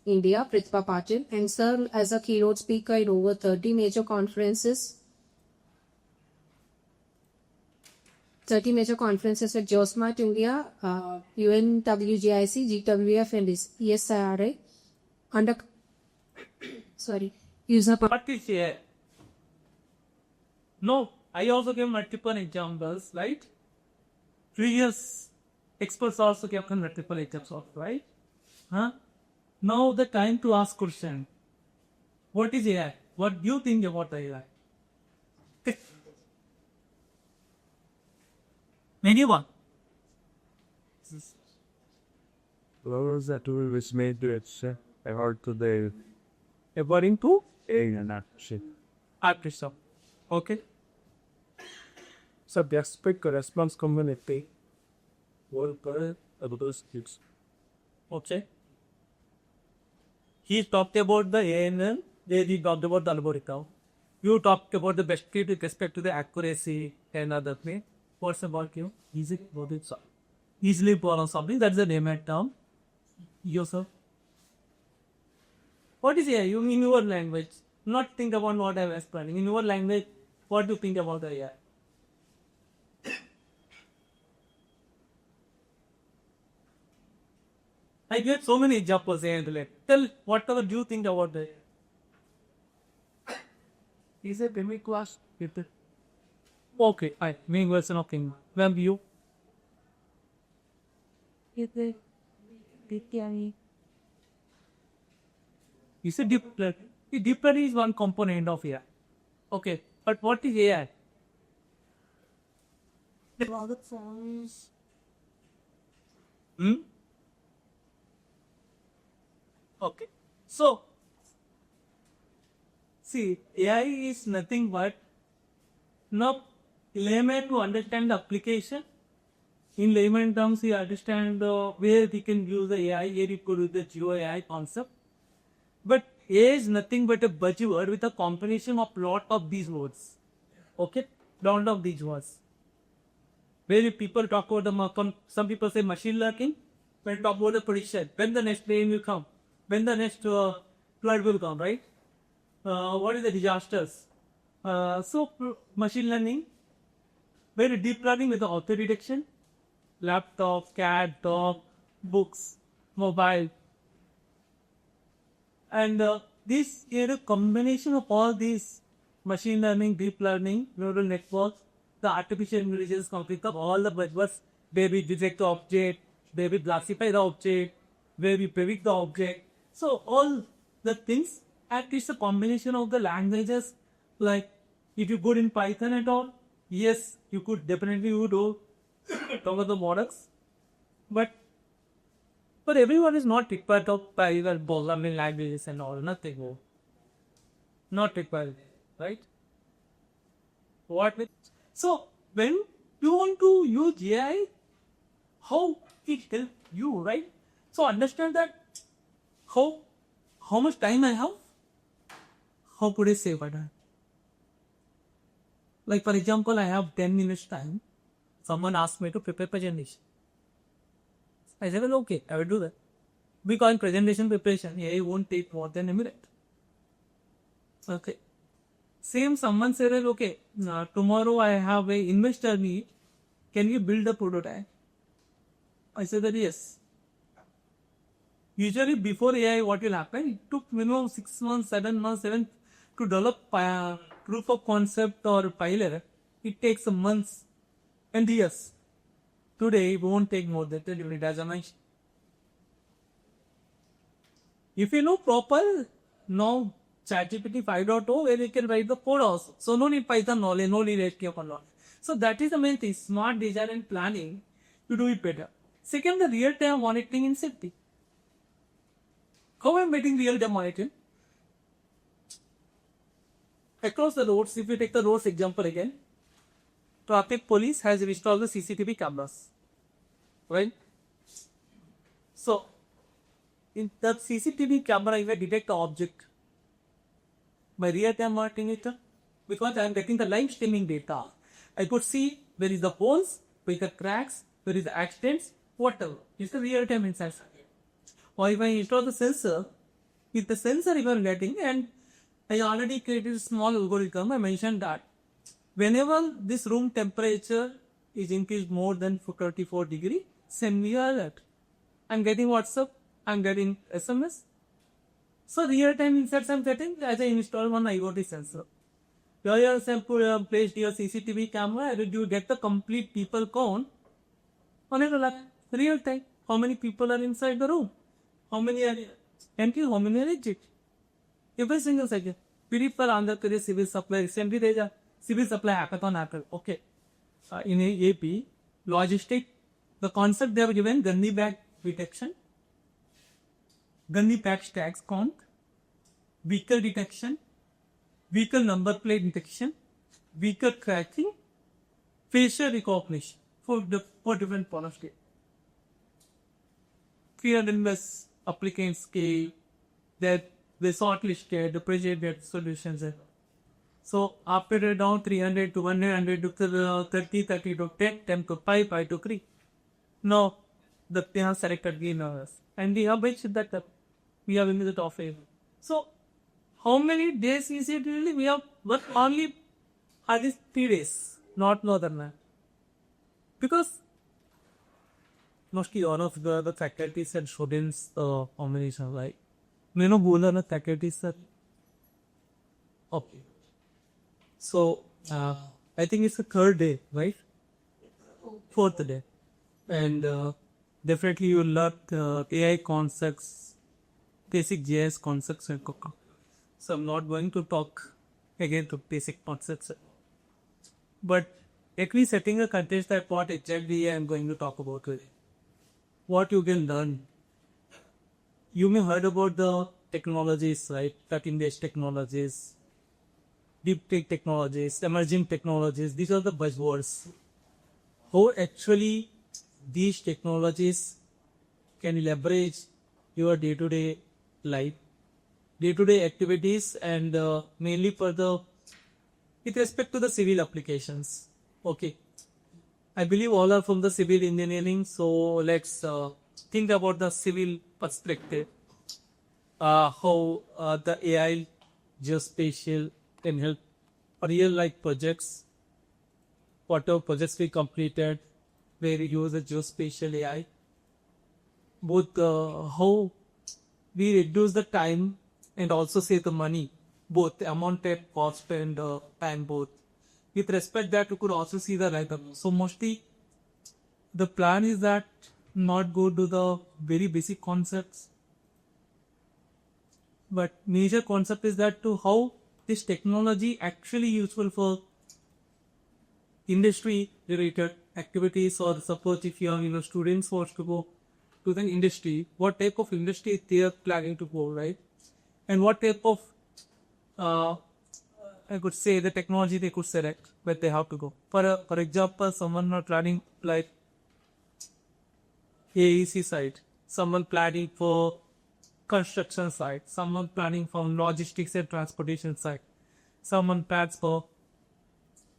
India, Pritha Patil, and served as a keynote speaker in over 30 major conferences. 30 major conferences at Geosmart India, UNWGIC, GWF, and ESIR under user.
What is AI? No, I also gave multiple examples, right? Previous experts also gave multiple examples, right? Now the time to ask question. What is AI? What do you think about AI? Anyone?
What was that tool which made it effort to the
According to
artificial?
artificial. Okay. So the expect response community will put those kids. Okay. He talked about the ANN, they talked about the algorithm. You talked about the best fit with respect to the accuracy and other thing. What's about you? Easily born something. That's the name and term. Yourself. What is AI? You in your language. Not think about what I was explaining. In your language, what do you think about the AI? I get so many examples here. Tell whatever do you think about the AI? Is it very class? Okay, I main version of thing. When you you said deep learning. Deep learning is one component of AI. Okay, but what is AI? Okay, so see, AI is nothing but now layman to understand the application. In layman terms, we understand where we can use the AI, where you could use the Geo AI concept. But AI is nothing but a buzzword with a combination of lot of these words. Okay, lot of these words. Where people talk about the some people say machine learning, when talk about the prediction, when the next rain will come, when the next flood will come, right? What is the disasters? So machine learning, very deep learning with the auto detection, laptop, cat, dog, books, mobile, and this is a combination of all these machine learning, deep learning, neural networks, the artificial intelligence complete of all the buzzwords, where we detect the object, where we classify the object, where we predict the object. So all the things, and it's a combination of the languages. Like if you go in Python at all, yes, you could definitely do talk about the models, but everyone is not required of programming languages and all. Nothing more. Not required, right? What with? So when you want to use AI, how it help you, right? So understand that how much time I have, how could I save my time? Like for example, I have 10 minutes time. Someone asked me to prepare presentation. I said, well, okay, I will do that. Because in presentation preparation, AI won't take more than a minute. Okay. Same someone said, okay, tomorrow I have a investor need. Can you build a prototype? I said that yes. Usually before AI, what will happen? It took minimum 6 months, 7 months, even to develop proof of concept or pilot. It takes months and years. Today, it won't take more than 20 minutes, as I mentioned. If you know proper, now ChatGPT 5.0, where you can write the code also. So no need Python knowledge, no need HTML knowledge. So that is the main thing. Smart design and planning to do it better. Second, the real-time monitoring in safety. How I am getting real-time monitoring? Across the roads, if you take the roads example again, traffic police has installed the CCTV cameras, right? So, in the CCTV camera, if I detect the object, my real-time monitoring it, because I am getting the live streaming data, I could see where is the holes, where is the cracks, where is the accidents, whatever. It's the real-time insights. Or if I install the sensor, with the sensor you are getting, and I already created a small algorithm, I mentioned that whenever this room temperature is increased more than 34 degree, send me an alert. I'm getting WhatsApp, I'm getting SMS. So real-time insights I'm getting as I install one IoT sensor. Here you have placed your CCTV camera, and you get the complete people count on a real time. How many people are inside the room? How many are empty? How many are exit? Every single second. PD for Andhra Pradesh civil supply. Recently there is a civil supply hackathon happened. Okay. In AP, logistic, the concept they have given, Gandhi bag detection, Gandhi bag tags count, vehicle detection, vehicle number plate detection, vehicle tracking, facial recognition for different policy. 300 plus applicants came, that they shortlisted, appreciated solutions. So after down 300 to 100 to 30, 30 to 10, 10 to 5, 5 to 3. Now they have selected gainers and we have reached that we have in the top 5. So how many days is it really? We have worked only at least 3 days, not more than that. Because mostly all of the faculties and students combination, like you know, Gundala na faculties sir. Okay. So I think it's the 3rd day, right? 4th day, and definitely you learn AI concepts, basic JS concepts and Coco. So I'm not going to talk again to basic concepts, but at least setting a context that what exactly I am going to talk about today. What you can learn. You may heard about the technologies, right? Cutting-edge technologies, deep tech technologies, emerging technologies. These are the buzzwords. How actually these technologies can leverage your day-to-day life, day-to-day activities, and mainly for with respect to the civil applications. Okay. I believe all are from the civil engineering, so let's think about the civil perspective. How the AI geospatial can help real life projects. Whatever projects we completed, where we use the geospatial AI. Both how we reduce the time and also save the money, both the amount and cost and time both. With respect that you could also see the right. So mostly the plan is that not go to the very basic concepts, but major concept is that to how this technology actually useful for industry related activities, or suppose if you are students wants to go to the industry, what type of industry they are planning to go, right? And what type of I could say the technology they could select where they have to go. For example, someone not planning like AEC side, someone planning for construction side, someone planning for logistics and transportation side, someone plans for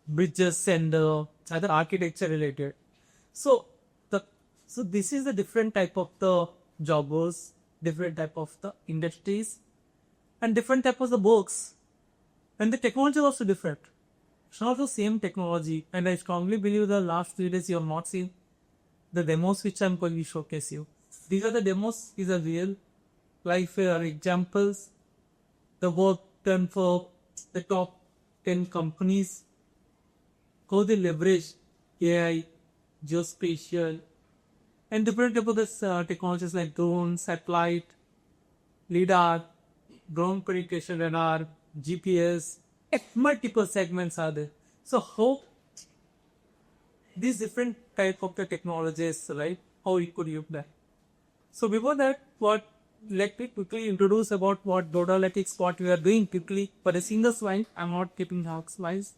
bridges and other architecture related. So this is the different type of the jobbers, different type of the industries, and different type of the books. And the technology is also different. It's not the same technology. And I strongly believe the last 3 days you have not seen the demos which I'm going to showcase you. These are the demos. These are real life examples. The work done for the top 10 companies. How they leverage AI, geospatial, and different type of this technologies like drone, satellite, LIDAR, drone communication radar, GPS, multiple segments are there. So how these different type of the technologies, right? How you could use that. So before that, let me quickly introduce about what Dodaletics, what we are doing quickly. For a single slide, I'm not keeping half slides.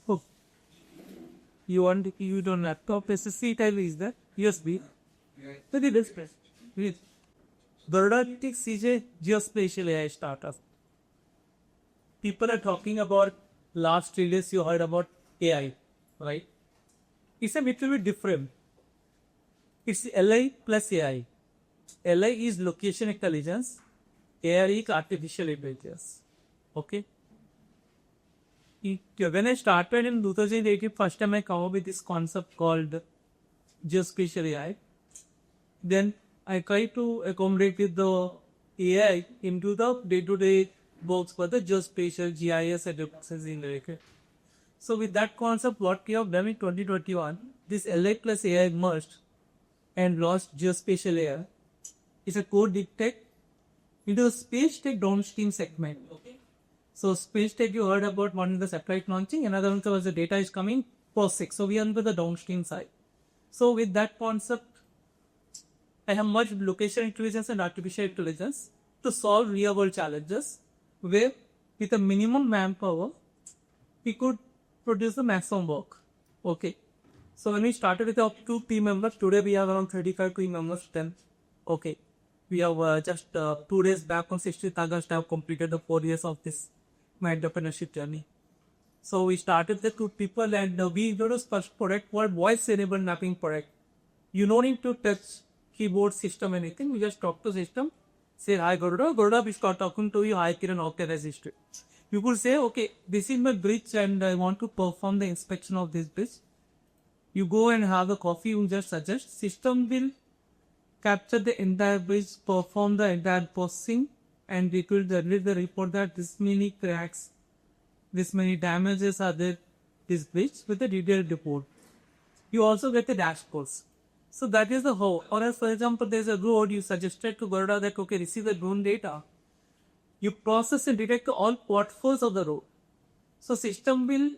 Oh, you don't laptop SSC title is that USB. Very display. Dodaletics is a geospatial AI startup. People are talking about last 3 days you heard about AI, right? It's a little bit different. It's LI plus AI. LI is location intelligence. AI is artificial intelligence. Okay. When I started in 2018, first time I come up with this concept called geospatial AI. Then I try to accommodate with the AI into the day-to-day works for the geospatial GIS and references. So with that concept, what we have done in 2021, this LI plus AI merged and launched geospatial AI. It's a core deep tech into a space tech downstream segment. Okay. So space tech you heard about, one is the satellite launching, another one was the data is coming post 6. So we are on the downstream side. So with that concept, I have merged location intelligence and artificial intelligence to solve real world challenges where with a minimum manpower we could produce the maximum work. Okay. So when we started with our 2 team members, today we have around 35 team members. Then, okay, we have just 2 days back on 16th August have completed the 4 years of this my entrepreneurship journey. So we started the 2 people and we introduced first product called voice enabled mapping product. You don't need to touch keyboard system anything. You just talk to system. Say hi Garuda, we start talking to you. Hi Kiran, okay, that's history. You could say, okay, this is my bridge and I want to perform the inspection of this bridge. You go and have a coffee, you just suggest. System will capture the entire bridge, perform the entire processing, and it will generate the report that this many cracks, this many damages are there, this bridge with a detailed report. You also get the dashboards. So that is the how. Or else, for example, there is a road, you suggested to Garuda that, okay, receive the drone data. You process and detect all potholes of the road. So system will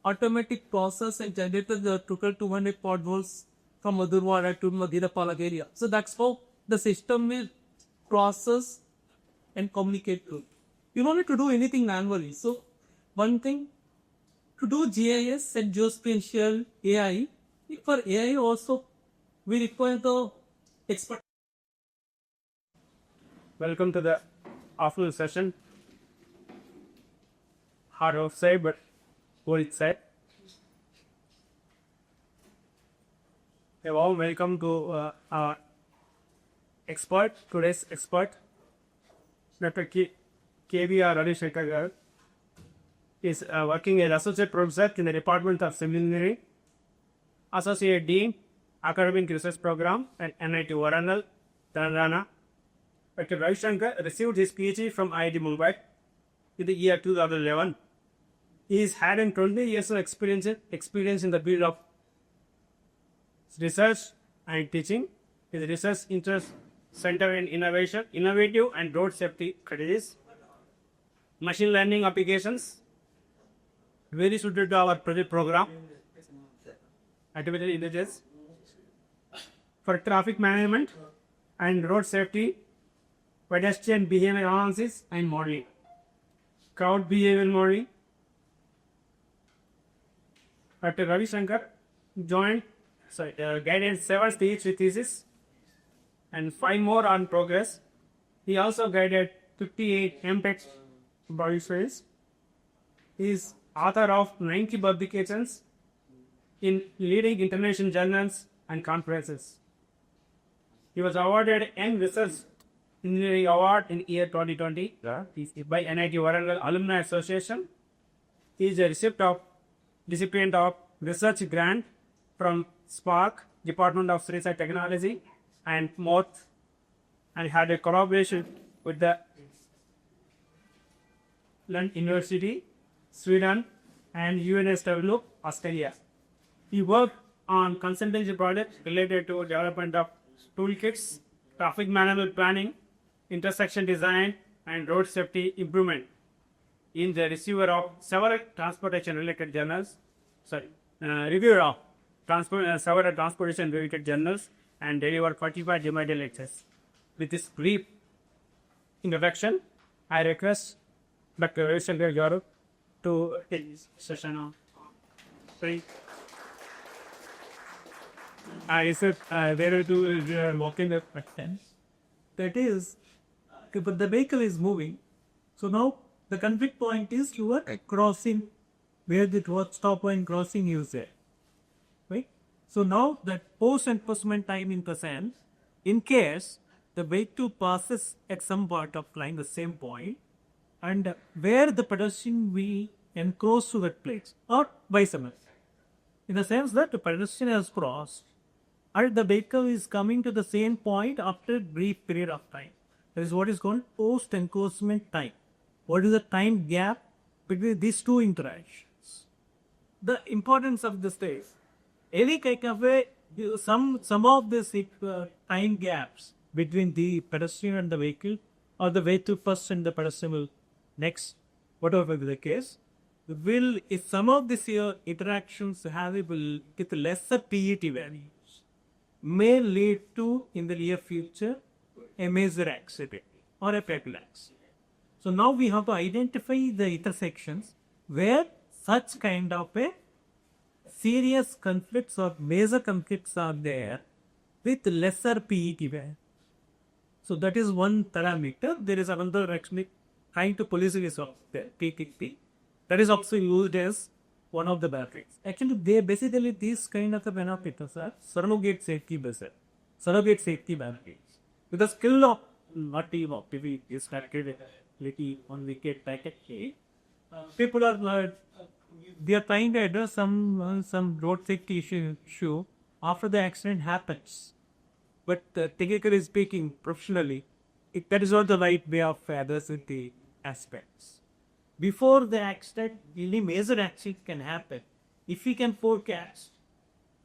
automatic process and generate the total 200 potholes from Madhurwada to Madhirapalak area. So that's how the system will process and communicate to. You don't need to do anything manually. So one thing, to do GIS and geospatial AI, for AI also we require the expert.
Welcome to the afternoon session. Hard to say, but what it said. A warm welcome to our expert, today's expert, Dr. K.V.R. Radishekar is working as Associate Professor in the Department of Civil Engineering, Associate Dean, Academic Research Program at NIT Warangal, Telangana. Dr. Ravishankar received his PhD from IIT Mumbai in the year 2011. He has had 20 years of experience in the field of research and teaching. His research interests center in innovative and road safety strategies, machine learning applications, very suited to our project program, artificial intelligence, for traffic management and road safety, pedestrian behavior analysis and modeling, crowd behavior modeling. Dr. Ravi Shankar guided 7 PhD theses and 5 more on progress. He also guided 58 MTech body phase. He is author of 90 publications in leading international journals and conferences. He was awarded Young Research Engineering Award in year 2020 by NIT Warangal Alumni Association. He is a recipient of research grant from Spark, Department of Research Technology, and MOT, and had a collaboration with the Lund University, Sweden, and UNSW, Australia. He worked on consultancy projects related to development of toolkits, traffic management planning, intersection design, and road safety improvement. In the receiver of several transportation-related journals, reviewer of several transportation-related journals, and delivered 45 divided lectures. With this brief introduction, I request Dr. Ravishankar Garu to take this session on. Sorry. I said there to walk in the question.
That is, but the vehicle is moving. So now the conflict point is you are crossing where the stop point crossing is there. Right? So now that post-enforcement time in present, in case the vehicle passes at some part of line, the same point, and where the pedestrian will encroach to that place, or vice versa. In the sense that the pedestrian has crossed, and the vehicle is coming to the same point after a brief period of time. That is what is called post-encroachment time. What is the time gap between these two interactions? The importance of this is, any kind of some of these time gaps between the pedestrian and the vehicle, or the vehicle first and the pedestrian will next, whatever be the case, will, if some of these interactions have with lesser PET values, may lead to, in the near future, a major accident or a fatal accident. So now we have to identify the intersections where such kind of a serious conflicts or major conflicts are there with lesser PET value. So that is one parameter. There is another actually trying to police this of the PTP. That is also used as one of the metrics. Actually, they basically these kind of the parameters are surrogate safety based, surrogate safety metrics. With the skill of not team of PV is started little on wicket packet. People are they are trying to address some road safety issue after the accident happens. But technically speaking, professionally, that is not the right way of addressing the aspects. Before the accident, any major accident can happen. If we can forecast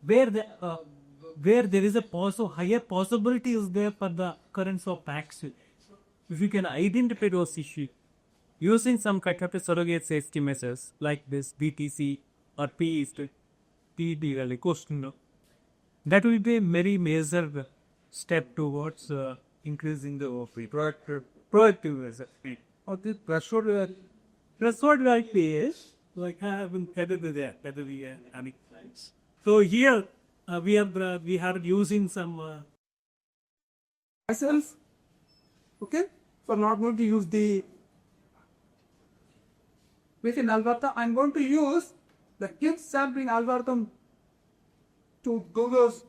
where there is a higher possibility is there for the occurrence of accident, if we can identify those issues using some kind of surrogate safety measures like this BTC or PED question, that will be a very major step towards increasing the proactive or the threshold like this, like I haven't headed there, whether we are having plans. So here we are using some
myself, okay, so I'm not going to use the within algorithm. I'm going to use the gift sampling algorithm to Google's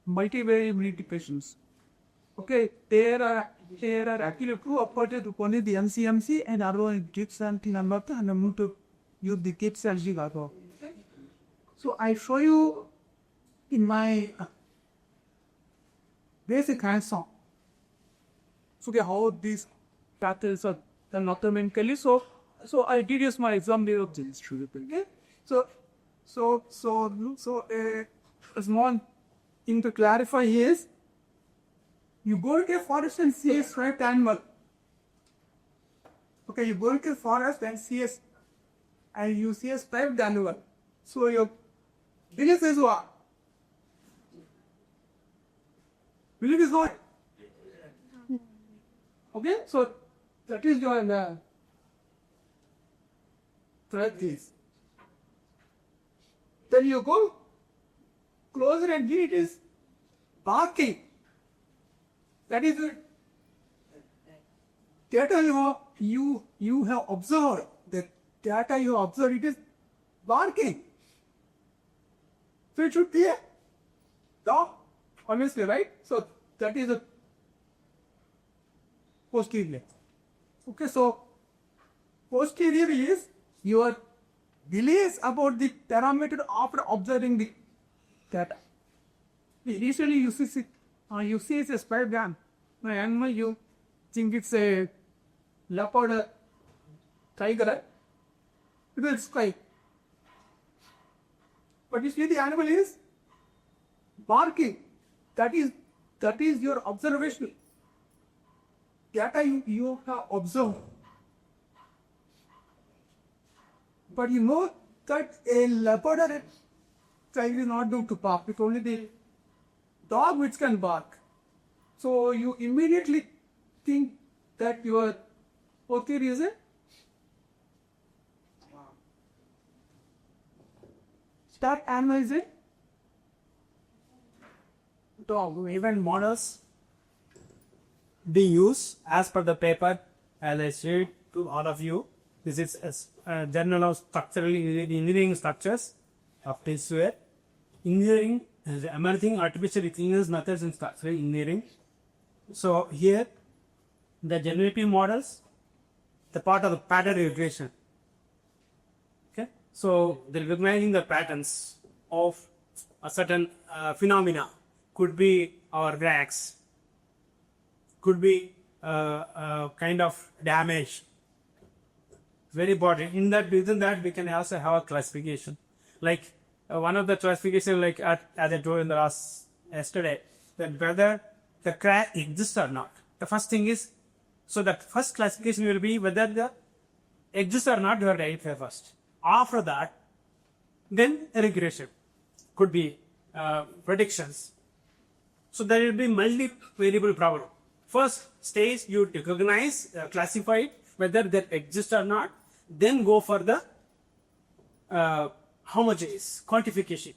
multivariate equations. Okay, there are actually two operated upon the MCMC and other gift sampling algorithm, and I'm going to use the gift sampling algorithm. So I show you in my basic hands-on. So okay, how these patterns are done automatically. So I did use my example of this. Okay. So a small thing to clarify is, you go to a forest and see a striped animal. Okay, you go to a forest and you see a striped animal. So your belief is what? Belief is what? Okay, so that is your threat is. Then you go closer and it is barking. That is the data you have observed. The data you observed, it is barking. So it should be a dog, obviously, right? So that is a posterior. Okay, so posterior is your beliefs about the parameter after observing the data. Initially, you see it's a spider gun. The animal, you think it's a leopard, a tiger, because it's sky. But you see the animal is barking. That is your observation. Data you have observed. But you know that a leopard or a tiger is not going to bark. It's only the dog which can bark. So you immediately think that your posterior is a that animal is a
Dog, even models they use as per the paper, as I said to all of you. This is a journal of structural engineering structures of tissue. Engineering is emerging artificial intelligence methods in structural engineering. So here, the generative models, the part of the pattern recognition. Okay, so they're recognizing the patterns of a certain phenomena. Could be our cracks, could be kind of damage. Very important. Within that, we can also have a classification. Like one of the classification, like as I told in the yesterday, that whether the crack exists or not. The first thing is, so the first classification will be whether the exists or not. You have to identify first. After that, then a regression could be predictions. So there will be multi-variable problem. First stage, you recognize, classify whether that exists or not. Then go for the how much is quantification,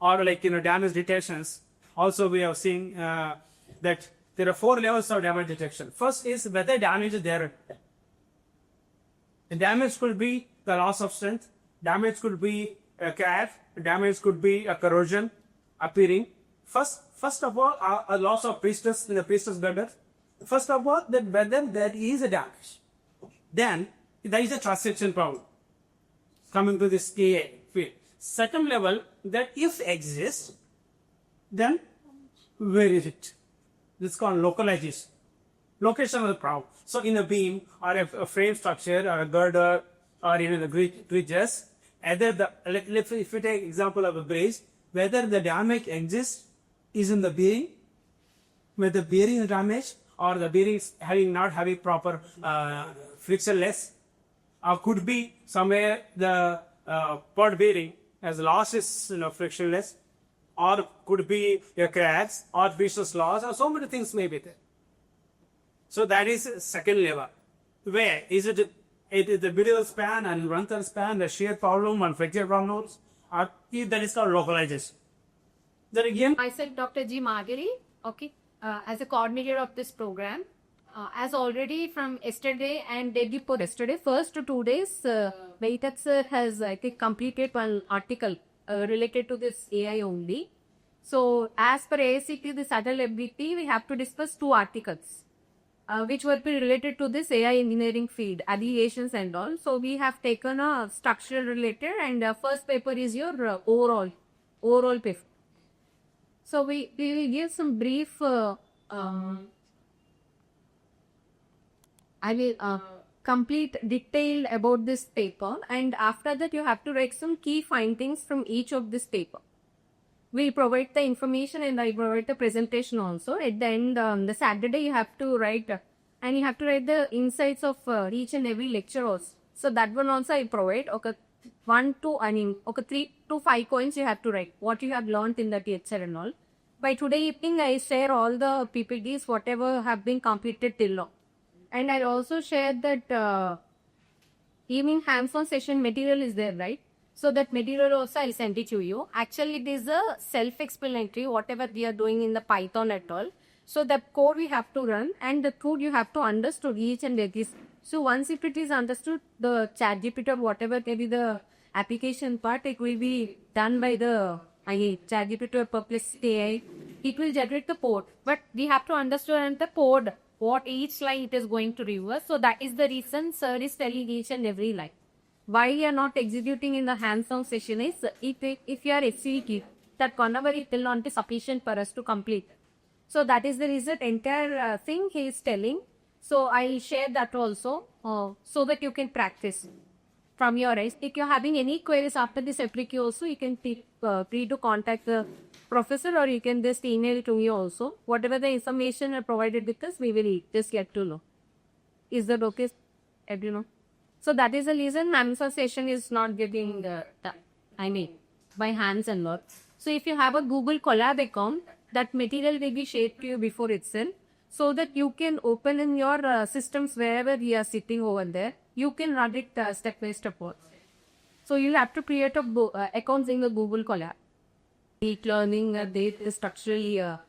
or like damage detections. Also, we have seen that there are 4 levels of damage detection. First is whether damage is there. The damage could be the loss of strength. Damage could be a crack. Damage could be a corrosion appearing. First of all, a loss of priestess in the priestess bladder. First of all, that whether there is a damage. Then there is a transaction problem coming to this AA field. Second level, that if exists, then where is it? This is called localization. Location of the problem. So in a beam or a frame structure or a girder or even the bridges, either if you take example of a bridge, whether the damage exists is in the bearing, whether the bearing is damaged or the bearing is not having proper frictionless, or could be somewhere the pod bearing has lost its frictionless, or could be a cracks or pieces loss, or so many things may be there. So that is second level. Where is it? It is the middle span and frontal span, the shear problem and fracture problems, or that is called localization. Then again,
Myself, Dr. G. Margiri, okay, as a coordinator of this program. As already from yesterday and day before yesterday, first 2 days, Mieten sir has, I think, completed one article related to this AI only. So, as per AICT, this adult ability, we have to discuss 2 articles, which will be related to this AI engineering field, aggregations and all. So, we have taken a structural related, and first paper is your overall paper. So, we will give some brief I will complete detail about this paper, and after that you have to write some key findings from each of this paper. We provide the information and I provide the presentation also. At the end, the Saturday you have to write, and you have to write the insights of each and every lecture also. So that one also I provide. Okay, 3 to 5 points you have to write, what you have learned in that lecture and all. By today evening, I share all the PPTs, whatever have been completed till now. And I also shared that evening hands-on session material is there, right? So that material also I'll send it to you. Actually, it is a self-explanatory, whatever we are doing in the Python at all. So the code we have to run, and the code you have to understood each and every. So once if it is understood, the ChatGPT or whatever may be the application part, it will be done by the ChatGPT or Perplexity AI. It will generate the code, but we have to understand the code, what each line it is going to reverse. So that is the reason sir is telling each and every line. Why you are not executing in the hands-on session is, if you are SCVK, that whenever it will not be sufficient for us to complete. So that is the reason entire thing he is telling. So I share that also so that you can practice from your eyes. If you're having any queries after this FAQ also, you can free to contact the professor, or you can just email to me also. Whatever the information are provided with us, we will just get to know. Is that okay, everyone? So that is the reason answer session is not getting by hands and all. So if you have a Google Colab account, that material will be shared to you before itself, so that you can open in your systems wherever you are sitting over there. You can run it step by step. So you'll have to create a accounts in the Google Colab. Deep learning, data structural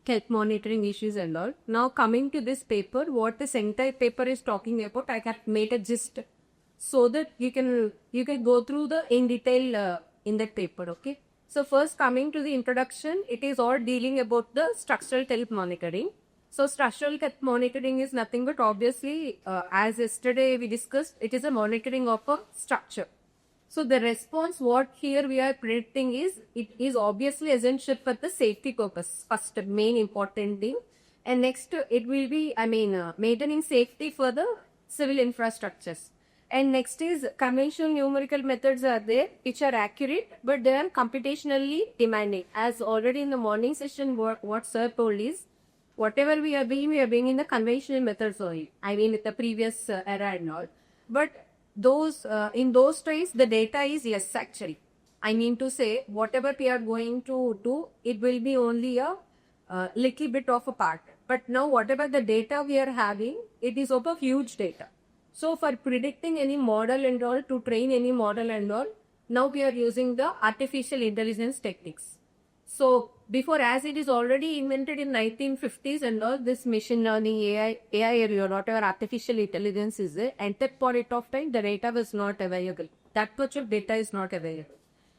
health monitoring issues and all. Now coming to this paper, what this entire paper is talking about, I have made a gist so that you can go through the in detail in that paper. Okay. So first coming to the introduction, it is all dealing about the structural health monitoring. So structural health monitoring is nothing but obviously, as yesterday we discussed, it is a monitoring of a structure. So the response what here we are predicting is, it is obviously essential for the safety purpose, first main important thing. And next it will be, maintaining safety for the civil infrastructures. And next is conventional numerical methods are there, which are accurate, but they are computationally demanding. As already in the morning session, what sir told is, whatever we are being in the conventional methods only. In the previous era and all. But those in those days, the data is yes actually. I mean to say, whatever we are going to do, it will be only a little bit of a part. But now whatever the data we are having, it is of a huge data. So for predicting any model and all, to train any model and all, now we are using the artificial intelligence techniques. So before, as it is already invented in 1950s and all, this machine learning, AI or whatever artificial intelligence is there, at that point of time, the data was not available. That much of data is not available.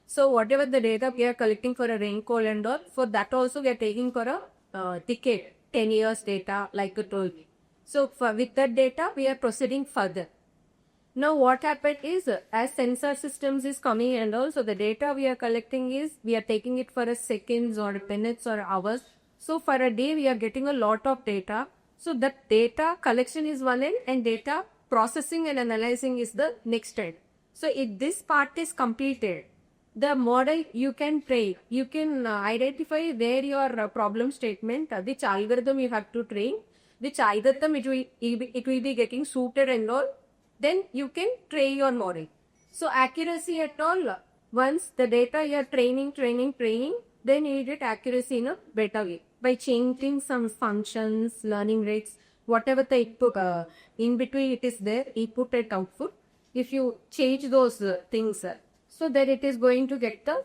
So whatever the data we are collecting for a rainfall and all, for that also we are taking for a decade, 10 years data, like I told you. So with that data, we are proceeding further. Now what happened is, as sensor systems is coming and also the data we are collecting is, we are taking it for a seconds or minutes or hours. So for a day, we are getting a lot of data. So that data collection is one end, and data processing and analyzing is the next end. So if this part is completed, the model you can train, you can identify where your problem statement, which algorithm you have to train, which algorithm it will be getting suited and all. Then you can train your model. So accuracy at all, once the data you are training, then you get accuracy in a better way. By changing some functions, learning rates, whatever the input, in between it is there, input and output. If you change those things, so that it is going to get the...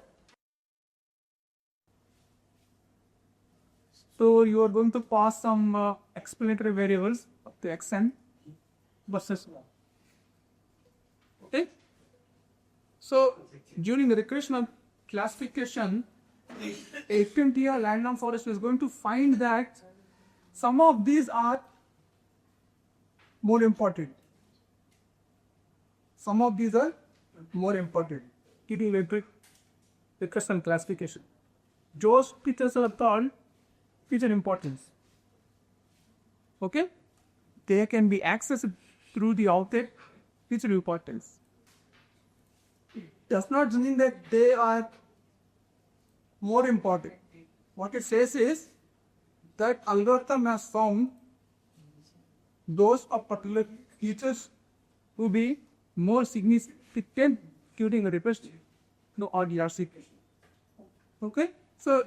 So you are going to pass some explanatory variables of the x n versus y. Okay. So during the recreational classification, FMTR random forest is going to find that some of these are more important. Some of these are more important. During recreational classification, those features are called feature importance. Okay, they can be accessed through the outlet feature importance. Does not mean that they are more important. What it says is that algorithm has found those of particular features to be more significant during a request or DRC. Okay, so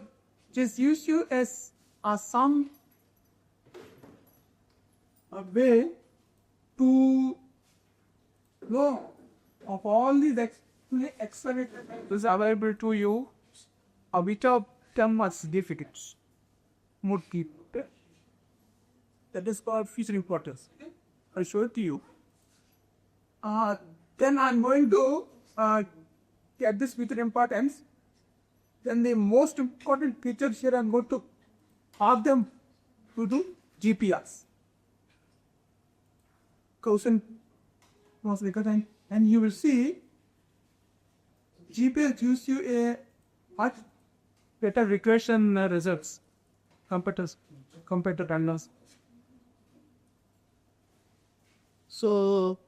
just use you as some way to know of all these experiments available to you, which of them are significant would keep That is called feature importance. I'll show it to you. Then I'm going to get this feature importance. Then the most important features here, I'm going to ask them to do GPRs. Quotient was bigger than, and you will see GPR gives you a much better regression results compared to randoms. So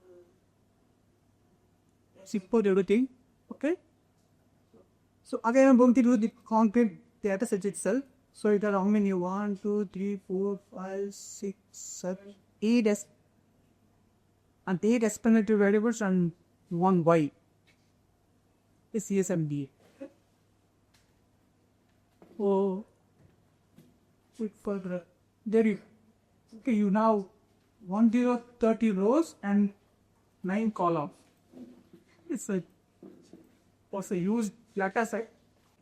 support everything, okay? So again, I'm going to do the concrete data set itself. So it are how many? 1, 2, 3, 4, 5, 6, 7, 8 and 8 explanatory variables and 1 y. Is CSMD. Oh, wait further. There you. Okay, you now 1030 rows and 9 columns. It's a huge data set.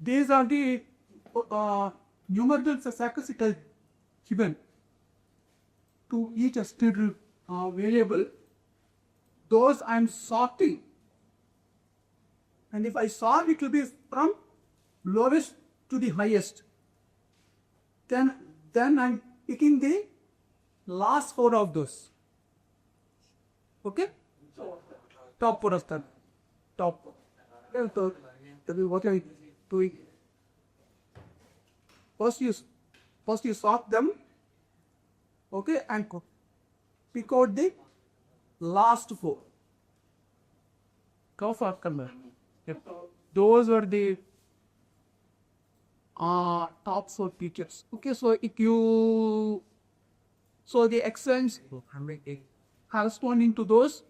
These are the numerical statistical given to each external variable. Those I'm sorting, and if I sort, it will be from lowest to the highest. Then I'm picking the last 4 of those. Okay, top 4 of that. Top. So what are you doing? First you sort them. Okay, and pick out the last 4. Those were the top 4 features. Okay, so the excellence corresponding to those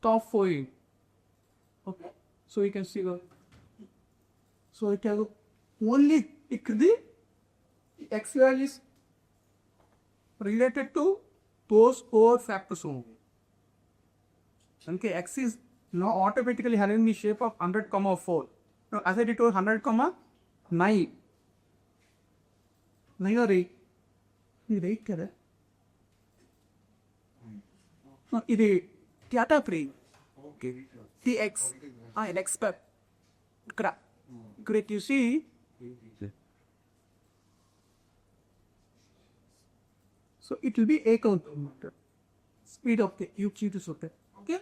top 4. Okay, so you can see so it has only pick the X values related to those 4 factors only. Okay, X is now automatically having the shape of 100, 4. Now, as I did 100, 9. 9 or 8. This 8 kya hai? No, this data frame. Okay. The X. I expect. Great, you see. So it will be a count speed of the UQ to sort. Okay,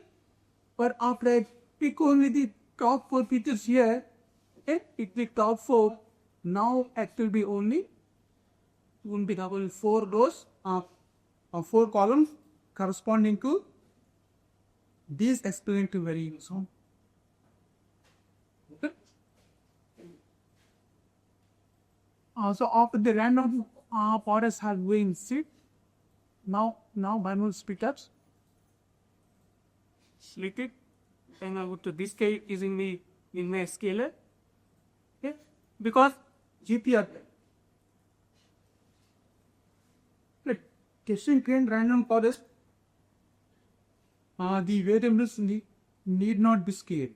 but after I pick only the top 4 features here, okay, it will top 4. Now it will be only won't be double 4 rows of 4 columns corresponding to these explanatory variables. Okay. So after the random forest has been set. Now Bhanu split up. Split it, and I go to this case using in my scaler. Okay, because GPR. Testing trained random forest. The variables need not be scaled.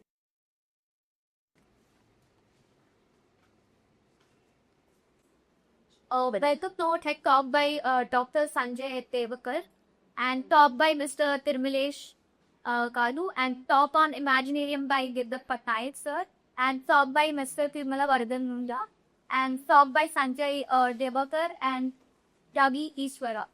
Welcome note had talked by Dr. Sanjay Tevakar and talked by Mr. Tirmilesh Kalu and talk on Imaginarium by Girdap Patnaik sir and talk by Mr. Tirmala Vardhan Munda and talk by Sanjay Tevakar and Ravi Ishwara.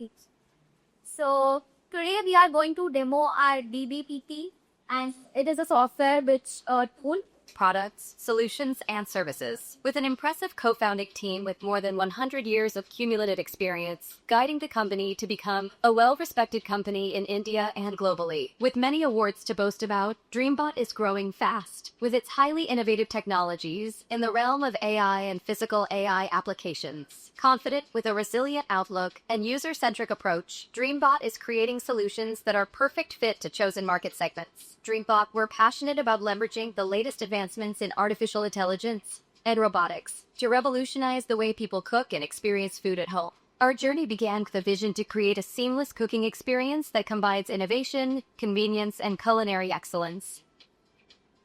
So today we are going to demo our DBPT, and it is a software which tool
products, solutions, and services, with an impressive co-founding team with more than 100 years of cumulative experience, guiding the company to become a well-respected company in India and globally. With many awards to boast about, DreamBot is growing fast, with its highly innovative technologies in the realm of AI and physical AI applications. Confident with a resilient outlook and user-centric approach, DreamBot is creating solutions that are perfect fit to chosen market segments. DreamBot, we're passionate about leveraging the latest advancements in artificial intelligence and robotics to revolutionize the way people cook and experience food at home. Our journey began with a vision to create a seamless cooking experience that combines innovation, convenience, and culinary excellence.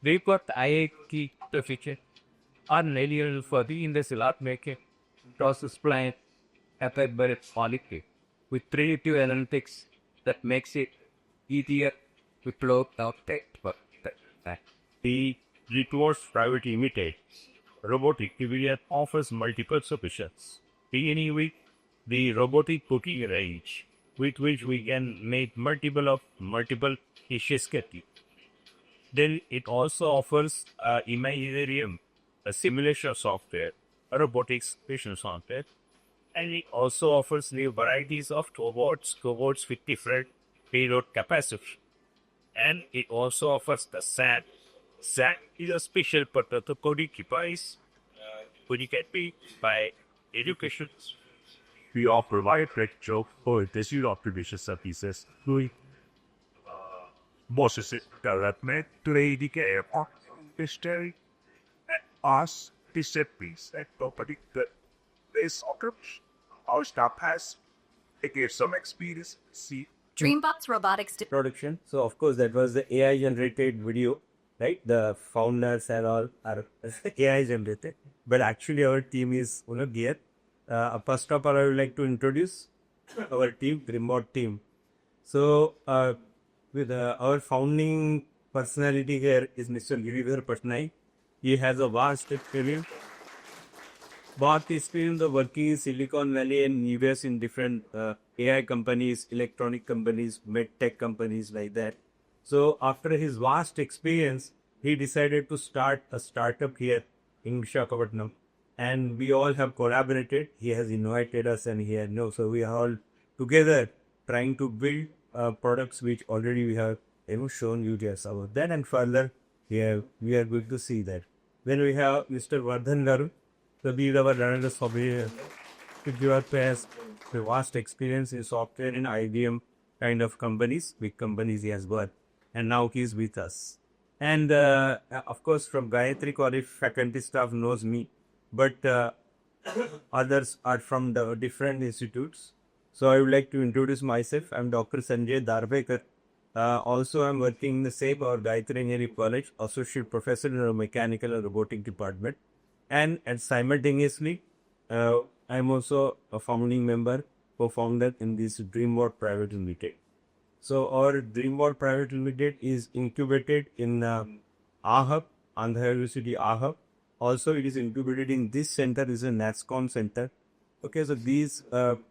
DreamBot AI key feature are needed for the industrial art making, process plant, affected by quality with predictive analytics that makes it easier to close out text for that. The Retor's private limited robotic division offers multiple solutions, beginning with the robotic cooking range, with which we can make multiple dishes. Then it also offers Imaginarium, a simulation software, a robotics vision software, and it also offers new varieties of cohorts with different payload capacity. And it also offers the SAT. SAT is a special purpose coding device, which can be by education.
We all provide lecture for digital application services doing process development to educate history and us disciplines and property that this occurs. Our staff has gained some experience. See,
Dreambox Robotics
Production. So of course that was the AI generated video, right? The founders and all are AI generated, but actually our team is gear. First of all, I would like to introduce our team, Dreambot team. So with our founding personality here is Mr. Girivar. He has a vast experience of working in Silicon Valley and US in different AI companies, electronic companies, med tech companies like that. So after his vast experience, he decided to start a startup here in Visakhapatnam. And we all have collaborated. He has invited us and he had so we are all together trying to build products which already we have shown you just about that, and further we are going to see that. Then we have Mr. Vardhan Garu. So these are another software. Has a vast experience in software and IBM kind of companies, big companies he has worked, and now he is with us. And of course, from Gayatri College, faculty staff knows me, but others are from the different institutes. So I would like to introduce myself. I'm Dr. Sanjay Darbekar. Also, I'm working in the same Gayatri Engineering College, Associate Professor in the Mechanical and Robotic Department. And simultaneously, I'm also a founding member, co-founder in this Dreambot Private Limited. So our Dreambot Private Limited is incubated in AHUB, Andhra University AHUB. Also, it is incubated in this center, is a NASCON center. Okay, so these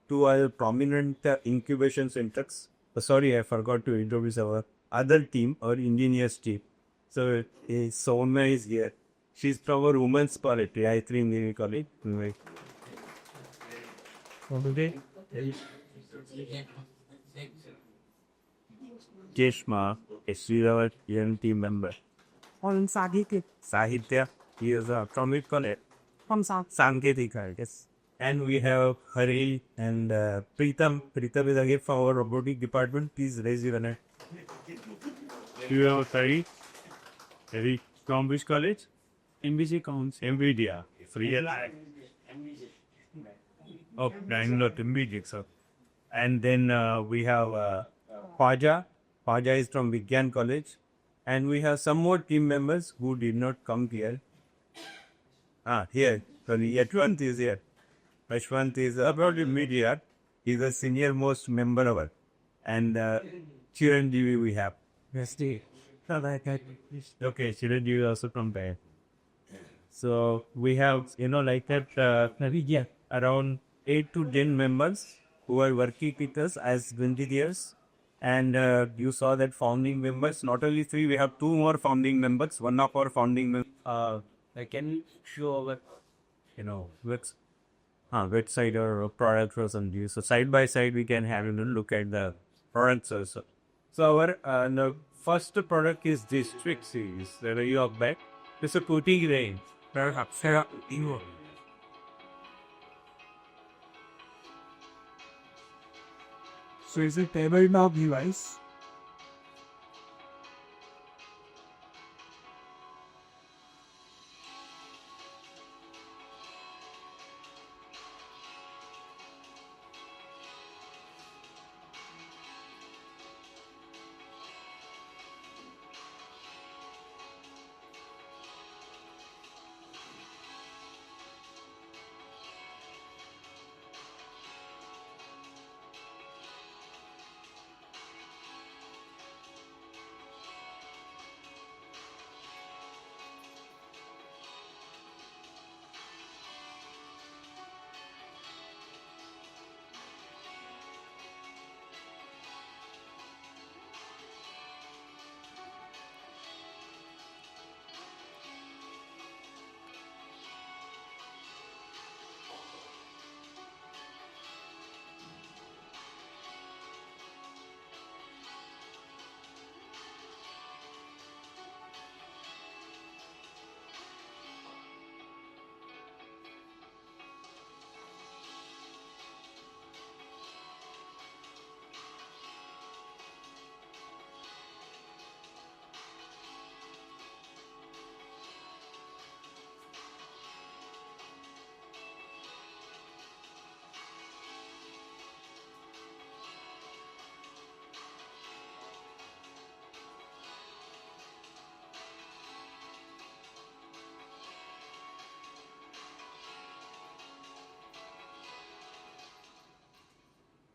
two are prominent incubation centers. Sorry, I forgot to introduce our other team, our engineers team. So Soumya is here. She's from our women's college, Gayatri Engineering College. Jeshma is our young team member.
On
Sahitya, he is from which college?
from
Sanketika, yes. And we have Hari and Preetam. Preetam is again from our robotic department. Please raise your hand. You have Hari. Hari from which college?
MBC counts.
NVIDIA. Real. Oh, Bangalore MBG, sir. And then we have Khwaja. Khwaja is from Vigyan College. And we have some more team members who did not come here. Here. Sorry, Yashwant is here. Yashwant is about mid-year. He's the senior most member of it. And Chiranjeevi we have.
Yes,
Okay, Chiranjeevi is also from there. So we have, like that, around 8 to 10 members who are working with us as engineers. And you saw that founding members, not only 3, we have 2 more founding members. One of our founding members, I can show our, website or product or something. So side by side, we can have a look at the products also. So our the first product is this Trick series. There are you of back. It's a cooking range.
So it's a tabletop device.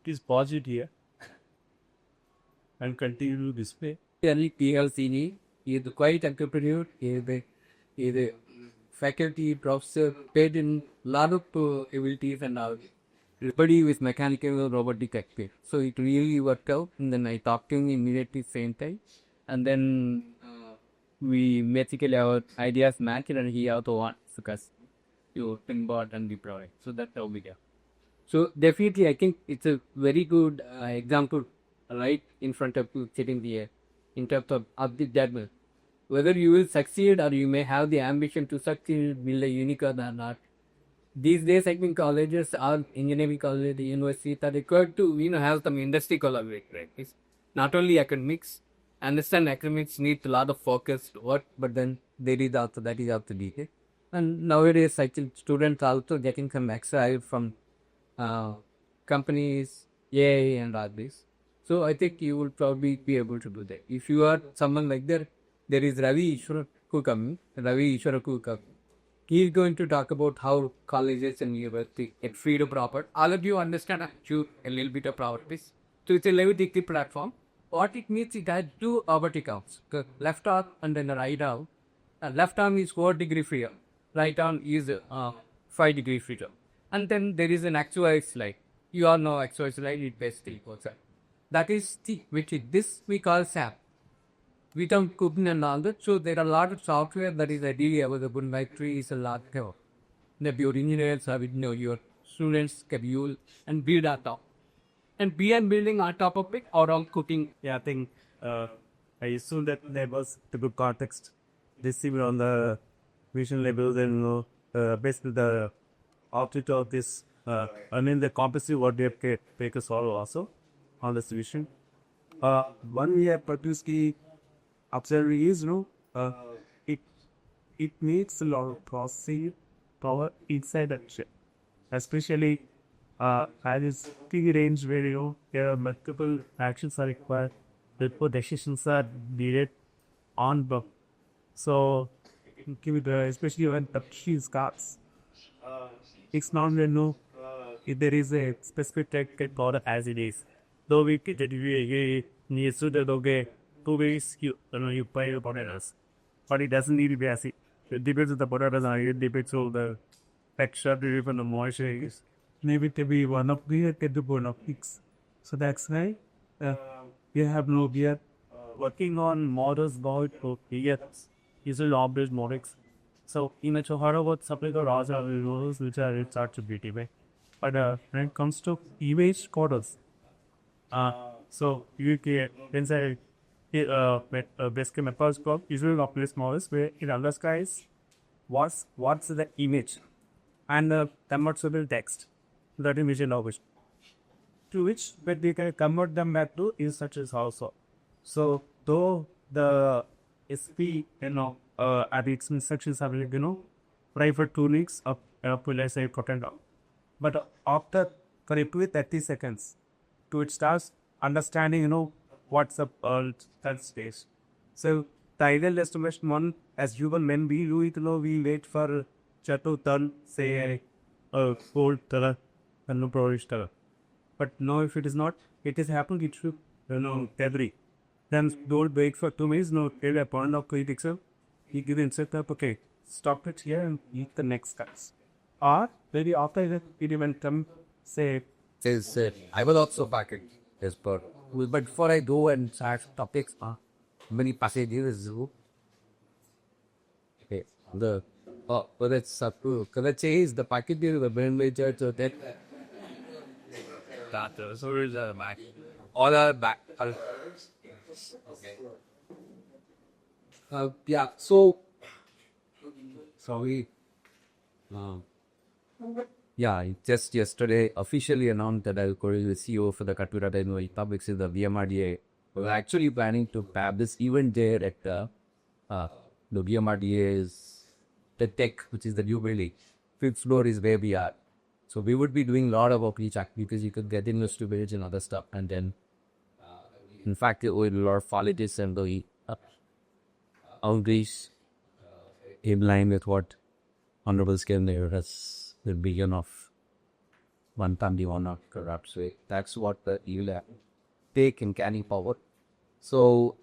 Please pause it here and continue to display.
PLCD is quite entrepreneur, is a faculty professor paid in lot of abilities and all. Everybody with mechanical robotic expert. So it really worked out, and then I talked to him immediately same time, and then we basically our ideas matched, and he also wants because you think about and the product. So that's how we go. So definitely, I think it's a very good example right in front of you sitting there in terms of the judgment. Whether you will succeed or you may have the ambition to succeed, build a unicorn or not. These days, I think colleges or engineering colleges, universities are required to have some industry collaboration. Right? It's not only academics. Understand academics need a lot of focused work, but then there is also that is also needed. And nowadays, I think students also getting some extra help from companies, AI and all this. So I think you will probably be able to do that. If you are someone like that, there is Ravi Ishwara. He is going to talk about how colleges and universities get free to proper. All of you understand a little bit of properties. So it's a level platform. What it means, it has two robotic arms. The left arm and then the right arm. Left arm is 4 degree freedom. Right arm is 5 degree freedom. And then there is an actuator slide. You all know actuator slide, it basically goes up. That is this we call SAP. We don't cooking and all that. So there are a lot of software that is ideally available. Like tree is a lot of the your engineers have your students can use and build on top. And BM building on top of it or on cooking.
Yeah, I think I assume that there was the good context. This even on the vision level, then basically the object of this, the composite what they have take us all also on this vision. One we have produced key observer is it makes a lot of processing power inside the chip, especially at this key range where there are multiple actions are required, therefore decisions are needed on book. So especially when the cheese cards, it's not if there is a specific tech product as it is. Though we get it needs to the 2 ways you pay the potatoes, but it doesn't need to be as it depends on the potatoes and it depends on the texture, depends on the moisture is.
Maybe to be one of the one of fix. So that's why we have we are
working on models about years. Usually object models. So in a Chohara what supply the Raja rules which are it's hard to be way. But when it comes to image coders, so you can say basically methods called usually optimized models where it understands what's the image and the convertible text that image language to which but we can convert them back to is such as also. So though the SP at its instructions have private 2 weeks up to let's say content out. But after correctly 30 seconds to it starts understanding what's up that stage. So the ideal estimation one as human men we do it we wait for to turn say a cold color and no brownish color. But no, if it is not, it is happening it should every. Then don't wait for 2 minutes, till a point of criticism, he gives insert up, okay, stop it here and eat the next cuts. Or maybe after that it even come say
Says I will also back it as per. But before I go and start topics, many passages okay. The but it's up to is the packet is the brain major so that so is the back. All are back. Okay. Yeah, so sorry. Yeah, just yesterday officially announced that I'll be the CEO for the Katura Technology Publics in the VMRDA. We're actually planning to have this event there at the VMRDA's the tech, which is the new building. 5th floor is where we are. So we would be doing a lot of outreach activities. You could get investor village and other stuff. And then, in fact, with a lot of colleges and the outreach in line with what Honorable Skinner has the beginning of one family will not corrupt. So that's what the you'll take in carrying forward. So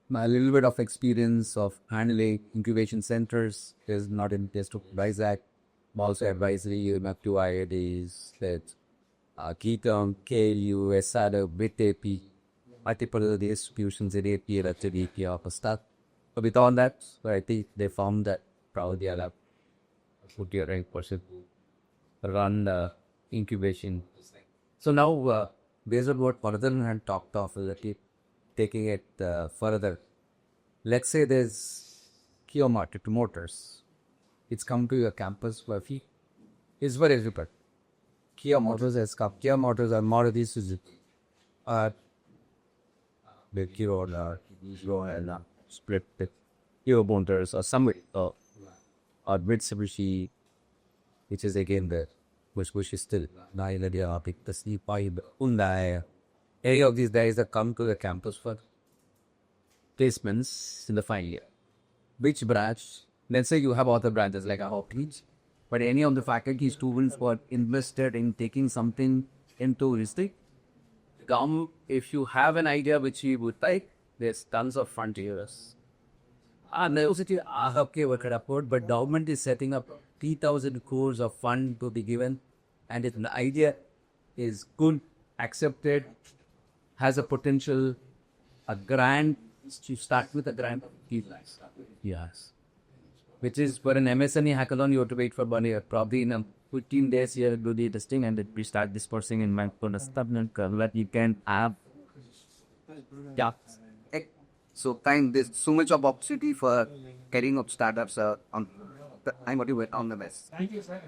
my little bit of experience of handling incubation centers is not in just to Isaac. I'm also advisory. You have two IIDs that Keaton, KU, SADA, with AP, multiple distributions in AP, relative AP of stuff. But with all that, I think they found that probably I'll have put your right person run the incubation. So now, based on what Vardhan had talked of, taking it further. Let's say there's Kia Market Motors. It's come to your campus for a fee. It's very super. Kia Motors has come. Kia Motors and Maruti Suzuki. The Kia or split the Kia Motors or somewhere or Mitsubishi, which is again the which is still Nailadia, the C5, Hyundai. Any of these guys that come to the campus for placements in the final year. Which branch? Let's say you have other branches like our teach, but any of the faculty students who are invested in taking something into history, come if you have an idea which you would like, there's tons of frontiers. University are okay with it upward, but government is setting up 3,000 crores of fund to be given, and if the idea is good, accepted, has a potential, a grant, you start with a grant. Yes. Which is for an MSNE hackathon, you have to wait for 1 year. Probably in 15 days, you do the testing and we start dispersing in that you can have. Yeah. So, there's so much of opportunity for getting up startups on the, I'm motivated on the best.
Thank you, sir.